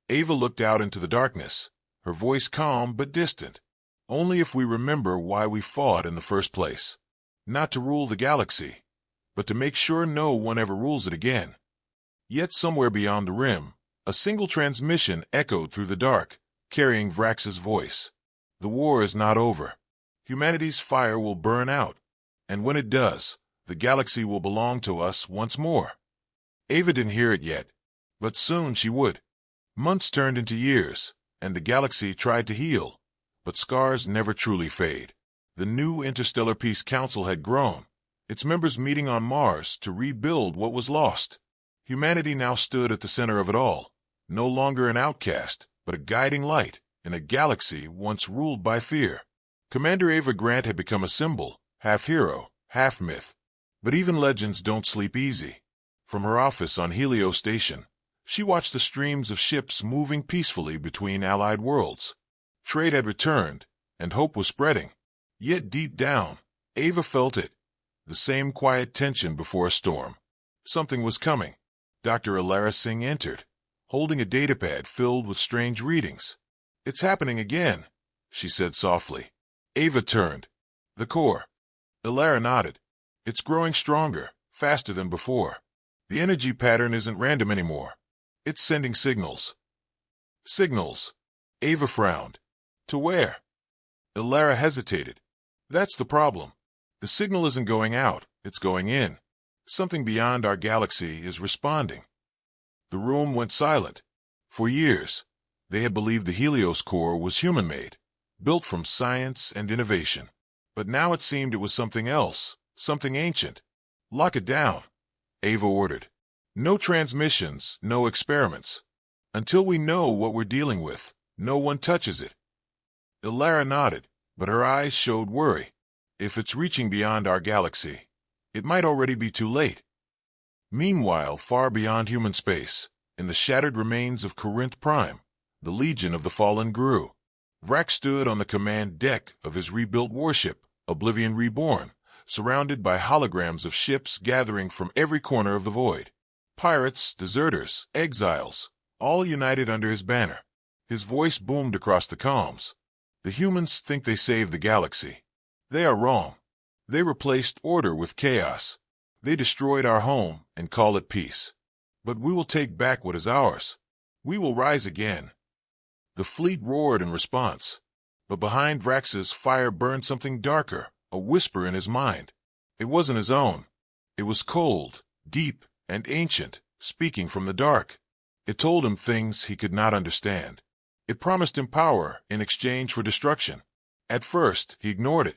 Ava looked out into the darkness, her voice calm but distant. Only if we remember why we fought in the first place. Not to rule the galaxy, but to make sure no one ever rules it again. Yet somewhere beyond the rim, a single transmission echoed through the dark, carrying Vrax's voice. The war is not over. Humanity's fire will burn out, and when it does, the galaxy will belong to us once more. Ava didn't hear it yet, but soon she would. Months turned into years, and the galaxy tried to heal, but scars never truly fade. The new Interstellar Peace Council had grown, its members meeting on Mars to rebuild what was lost. Humanity now stood at the center of it all, no longer an outcast, but a guiding light in a galaxy once ruled by fear. Commander Ava Grant had become a symbol, half hero, half myth. But even legends don't sleep easy. From her office on Helio Station, she watched the streams of ships moving peacefully between allied worlds. Trade had returned, and hope was spreading. Yet deep down, Ava felt it, the same quiet tension before a storm. Something was coming. Dr. Illara Singh entered, holding a datapad filled with strange readings. It's happening again, she said softly. Ava turned. The core. Illara nodded. It's growing stronger, faster than before. The energy pattern isn't random anymore. It's sending signals. Signals. Ava frowned. To where? Illara hesitated. That's the problem. The signal isn't going out, it's going in. Something beyond our galaxy is responding. The room went silent. For years, they had believed the Helios core was human-made, built from science and innovation. But now it seemed it was something else, something ancient. Lock it down, Ava ordered. No transmissions, no experiments. Until we know what we're dealing with, no one touches it. Illara nodded, but her eyes showed worry. If it's reaching beyond our galaxy, it might already be too late. Meanwhile, far beyond human space, in the shattered remains of Corinth Prime, the Legion of the Fallen grew. Vrax stood on the command deck of his rebuilt warship, Oblivion Reborn, surrounded by holograms of ships gathering from every corner of the void. Pirates, deserters, exiles, all united under his banner. His voice boomed across the calms. The humans think they saved the galaxy. They are wrong. They replaced order with chaos. They destroyed our home and call it peace. But we will take back what is ours. We will rise again. The fleet roared in response. But behind Vrax's fire burned something darker, a whisper in his mind. It wasn't his own. It was cold, deep, and ancient, speaking from the dark. It told him things he could not understand. It promised him power in exchange for destruction. At first, he ignored it.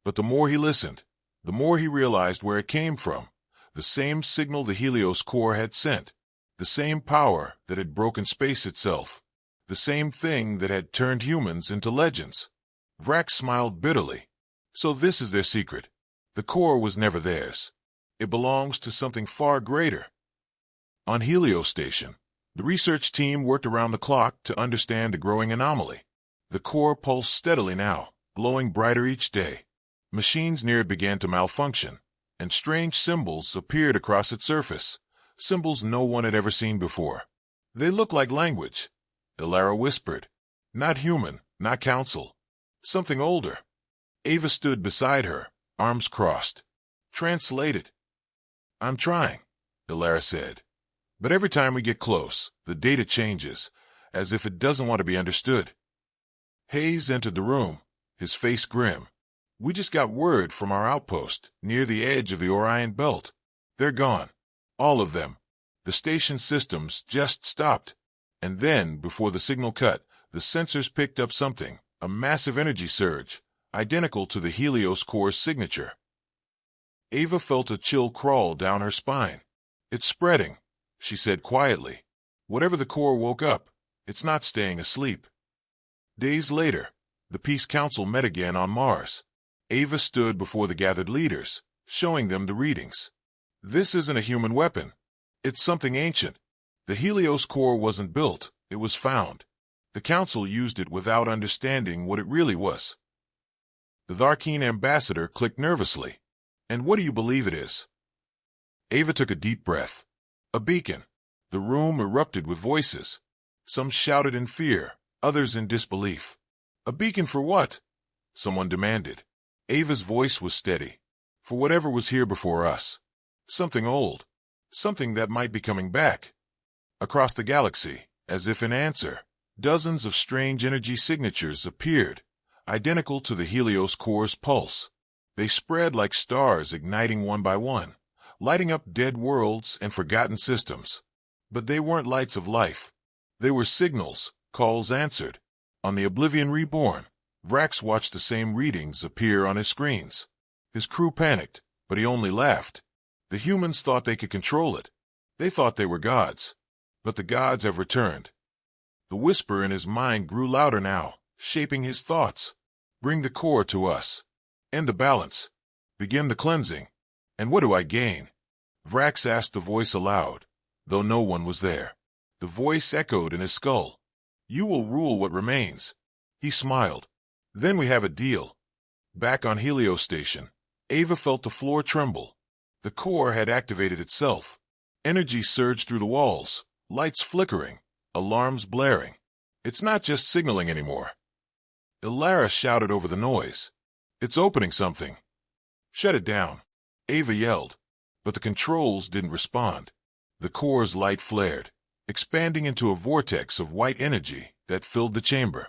But the more he listened, the more he realized where it came from. The same signal the Helios core had sent. The same power that had broken space itself. The same thing that had turned humans into legends. Vrax smiled bitterly. So this is their secret. The core was never theirs. It belongs to something far greater. On Helios Station, the research team worked around the clock to understand the growing anomaly. The core pulsed steadily now, glowing brighter each day. Machines near it began to malfunction, and strange symbols appeared across its surface, symbols no one had ever seen before. They looked like language. Ilara whispered. Not human, not council. Something older. Ava stood beside her, arms crossed. Translate it. I'm trying, Ilara said. But every time we get close, the data changes, as if it doesn't want to be understood. Hayes entered the room, his face grim. We just got word from our outpost, near the edge of the Orion Belt. They're gone. All of them. The station systems just stopped. And then, before the signal cut, the sensors picked up something, a massive energy surge, identical to the Helios core's signature. Ava felt a chill crawl down her spine. It's spreading, she said quietly. Whatever the core woke up, it's not staying asleep. Days later, the Peace Council met again on Mars. Ava stood before the gathered leaders, showing them the readings. This isn't a human weapon. It's something ancient. The Helios core wasn't built, it was found. The Council used it without understanding what it really was. The Tharkeen ambassador clicked nervously. And what do you believe it is? Ava took a deep breath. A beacon. The room erupted with voices. Some shouted in fear, others in disbelief. A beacon for what? Someone demanded. Ava's voice was steady. For whatever was here before us. Something old. Something that might be coming back. Across the galaxy, as if in answer, dozens of strange energy signatures appeared, identical to the Helios core's pulse. They spread like stars, igniting one by one, lighting up dead worlds and forgotten systems. But they weren't lights of life. They were signals, calls answered. On the Oblivion Reborn, Vrax watched the same readings appear on his screens. His crew panicked, but he only laughed. The humans thought they could control it. They thought they were gods. But the gods have returned. The whisper in his mind grew louder now, shaping his thoughts. Bring the core to us. End the balance. Begin the cleansing. And what do I gain? Vrax asked the voice aloud, though no one was there. The voice echoed in his skull. You will rule what remains. He smiled. Then we have a deal. Back on Helios Station, Ava felt the floor tremble. The core had activated itself. Energy surged through the walls, lights flickering, alarms blaring. It's not just signaling anymore. Ilara shouted over the noise. It's opening something. Shut it down, Ava yelled. But the controls didn't respond. The core's light flared, expanding into a vortex of white energy that filled the chamber.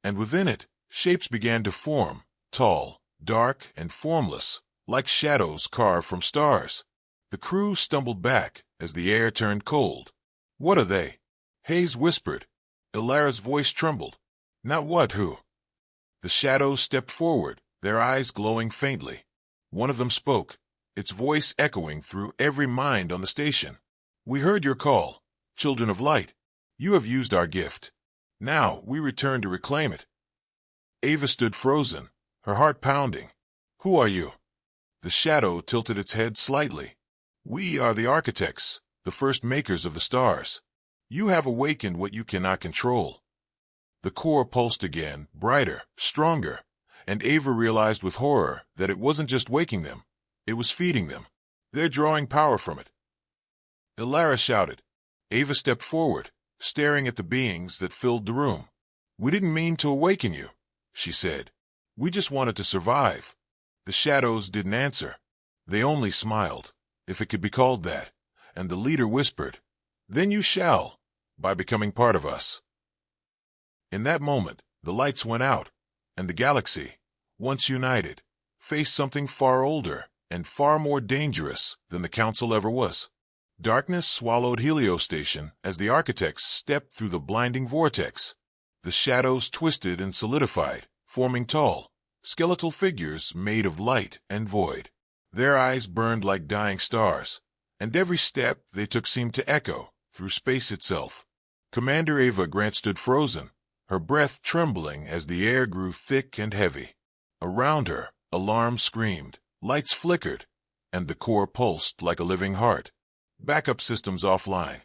And within it, shapes began to form, tall, dark, and formless, like shadows carved from stars. The crew stumbled back as the air turned cold. What are they? Hayes whispered. Ilara's voice trembled. Not what, who? The shadows stepped forward, their eyes glowing faintly. One of them spoke, its voice echoing through every mind on the station. We heard your call, children of light. You have used our gift. Now we return to reclaim it. Ava stood frozen, her heart pounding. Who are you? The shadow tilted its head slightly. We are the architects, the first makers of the stars. You have awakened what you cannot control. The core pulsed again, brighter, stronger, and Ava realized with horror that it wasn't just waking them, it was feeding them. They're drawing power from it. Ilara shouted. Ava stepped forward, staring at the beings that filled the room. "We didn't mean to awaken you," she said. "We just wanted to survive." The shadows didn't answer. They only smiled, if it could be called that, and the leader whispered, "Then you shall, by becoming part of us." In that moment, the lights went out, and the galaxy, once united, faced something far older and far more dangerous than the Council ever was. Darkness swallowed Heliostation as the architects stepped through the blinding vortex. The shadows twisted and solidified, forming tall, skeletal figures made of light and void. Their eyes burned like dying stars, and every step they took seemed to echo through space itself. Commander Ava Grant stood frozen, her breath trembling as the air grew thick and heavy. Around her, alarms screamed, lights flickered, and the core pulsed like a living heart. "Backup systems offline."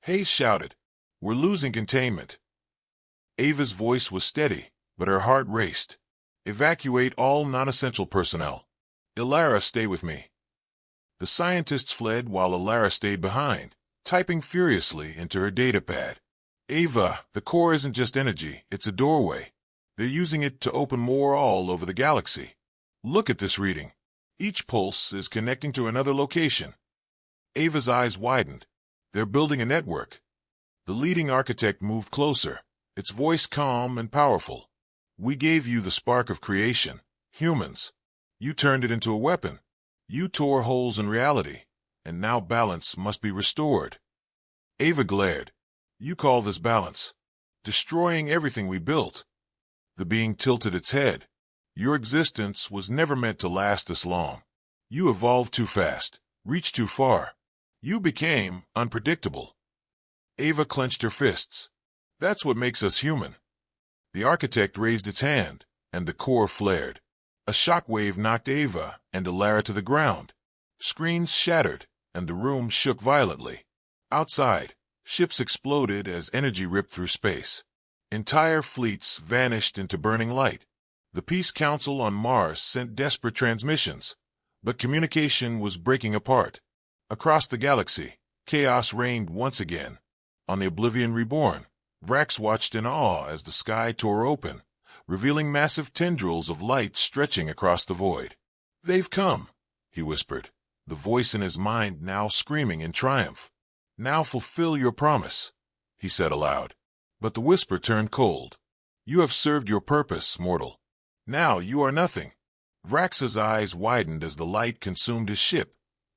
Hayes shouted, "We're losing containment." Ava's voice was steady, but her heart raced. "Evacuate all non-essential personnel. Ilara, stay with me." The scientists fled while Ilara stayed behind, typing furiously into her datapad. "Ava, the core isn't just energy, it's a doorway. They're using it to open more all over the galaxy. Look at this reading. Each pulse is connecting to another location." Ava's eyes widened. "They're building a network." The leading architect moved closer, its voice calm and powerful. "We gave you the spark of creation, humans. You turned it into a weapon. You tore holes in reality, and now balance must be restored." Ava glared. "You call this balance? Destroying everything we built." The being tilted its head. "Your existence was never meant to last this long. You evolved too fast, reached too far. You became unpredictable." Ava clenched her fists. "That's what makes us human." The architect raised its hand, and the core flared. A shockwave knocked Ava and Ilara to the ground. Screens shattered, and the room shook violently. Outside, ships exploded as energy ripped through space. Entire fleets vanished into burning light. The Peace Council on Mars sent desperate transmissions, but communication was breaking apart. Across the galaxy, chaos reigned once again. On the Oblivion Reborn, Vrax watched in awe as the sky tore open, revealing massive tendrils of light stretching across the void. "They've come," he whispered, the voice in his mind now screaming in triumph. "Now fulfill your promise," he said aloud. But the whisper turned cold. "You have served your purpose, mortal. Now you are nothing." Vrax's eyes widened as the light consumed his ship,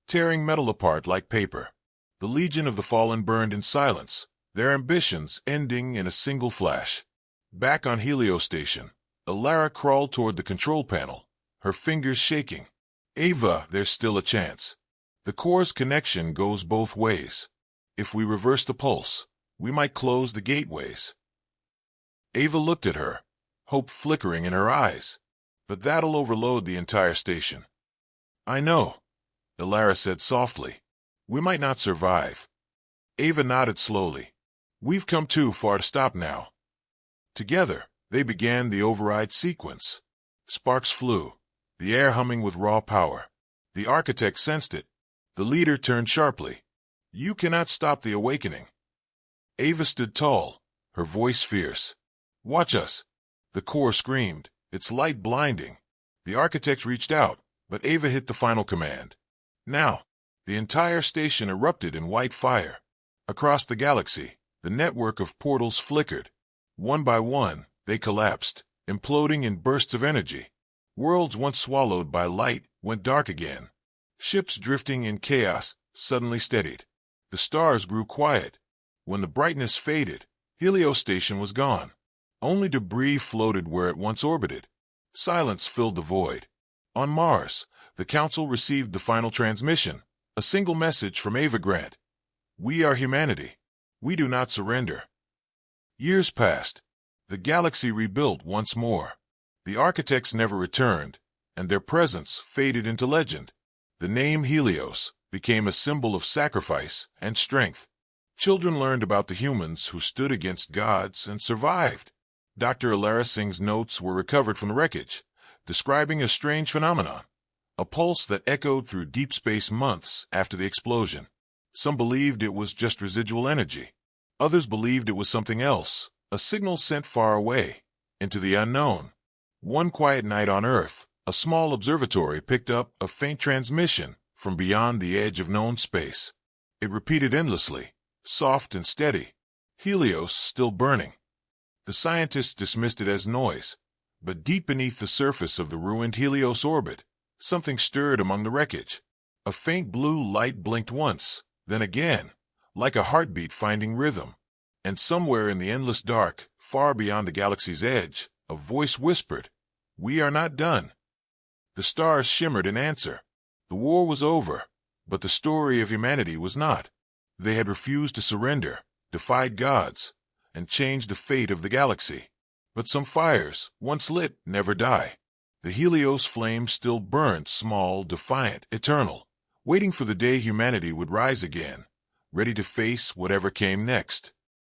tearing metal apart like paper. The Legion of the Fallen burned in silence, their ambitions ending in a single flash. Back on Heliostation, Ilara crawled toward the control panel, her fingers shaking. "Ava, there's still a chance. The core's connection goes both ways. If we reverse the pulse, we might close the gateways." Ava looked at her, hope flickering in her eyes. "But that'll overload the entire station." "I know," Ilara said softly. "We might not survive." Ava nodded slowly. "We've come too far to stop now." Together, they began the override sequence. Sparks flew, the air humming with raw power. The architect sensed it. The leader turned sharply. "You cannot stop the awakening." Ava stood tall, her voice fierce. "Watch us." The core screamed, its light blinding. The architect reached out, but Ava hit the final command. Now, the entire station erupted in white fire. Across the galaxy, the network of portals flickered. One by one, they collapsed, imploding in bursts of energy. Worlds once swallowed by light went dark again. Ships drifting in chaos suddenly steadied. The stars grew quiet. When the brightness faded, Heliostation was gone. Only debris floated where it once orbited. Silence filled the void. On Mars, the Council received the final transmission, a single message from Ava Grant. "We are humanity. We do not surrender." Years passed. The galaxy rebuilt once more. The architects never returned, and their presence faded into legend. The name Helios became a symbol of sacrifice and strength. Children learned about the humans who stood against gods and survived. Dr. Ilara Singh's notes were recovered from the wreckage, describing a strange phenomenon, a pulse that echoed through deep space months after the explosion. Some believed it was just residual energy. Others believed it was something else, a signal sent far away, into the unknown. One quiet night on Earth, a small observatory picked up a faint transmission from beyond the edge of known space. It repeated endlessly, soft and steady, Helios still burning. The scientists dismissed it as noise, but deep beneath the surface of the ruined Helios orbit, something stirred among the wreckage. A faint blue light blinked once, then again, like a heartbeat finding rhythm. And somewhere in the endless dark, far beyond the galaxy's edge, a voice whispered, "We are not done." The stars shimmered in answer. The war was over, but the story of humanity was not. They had refused to surrender, defied gods, and changed the fate of the galaxy. But some fires, once lit, never die. The Helios flame still burned, small, defiant, eternal, waiting for the day humanity would rise again, ready to face whatever came next.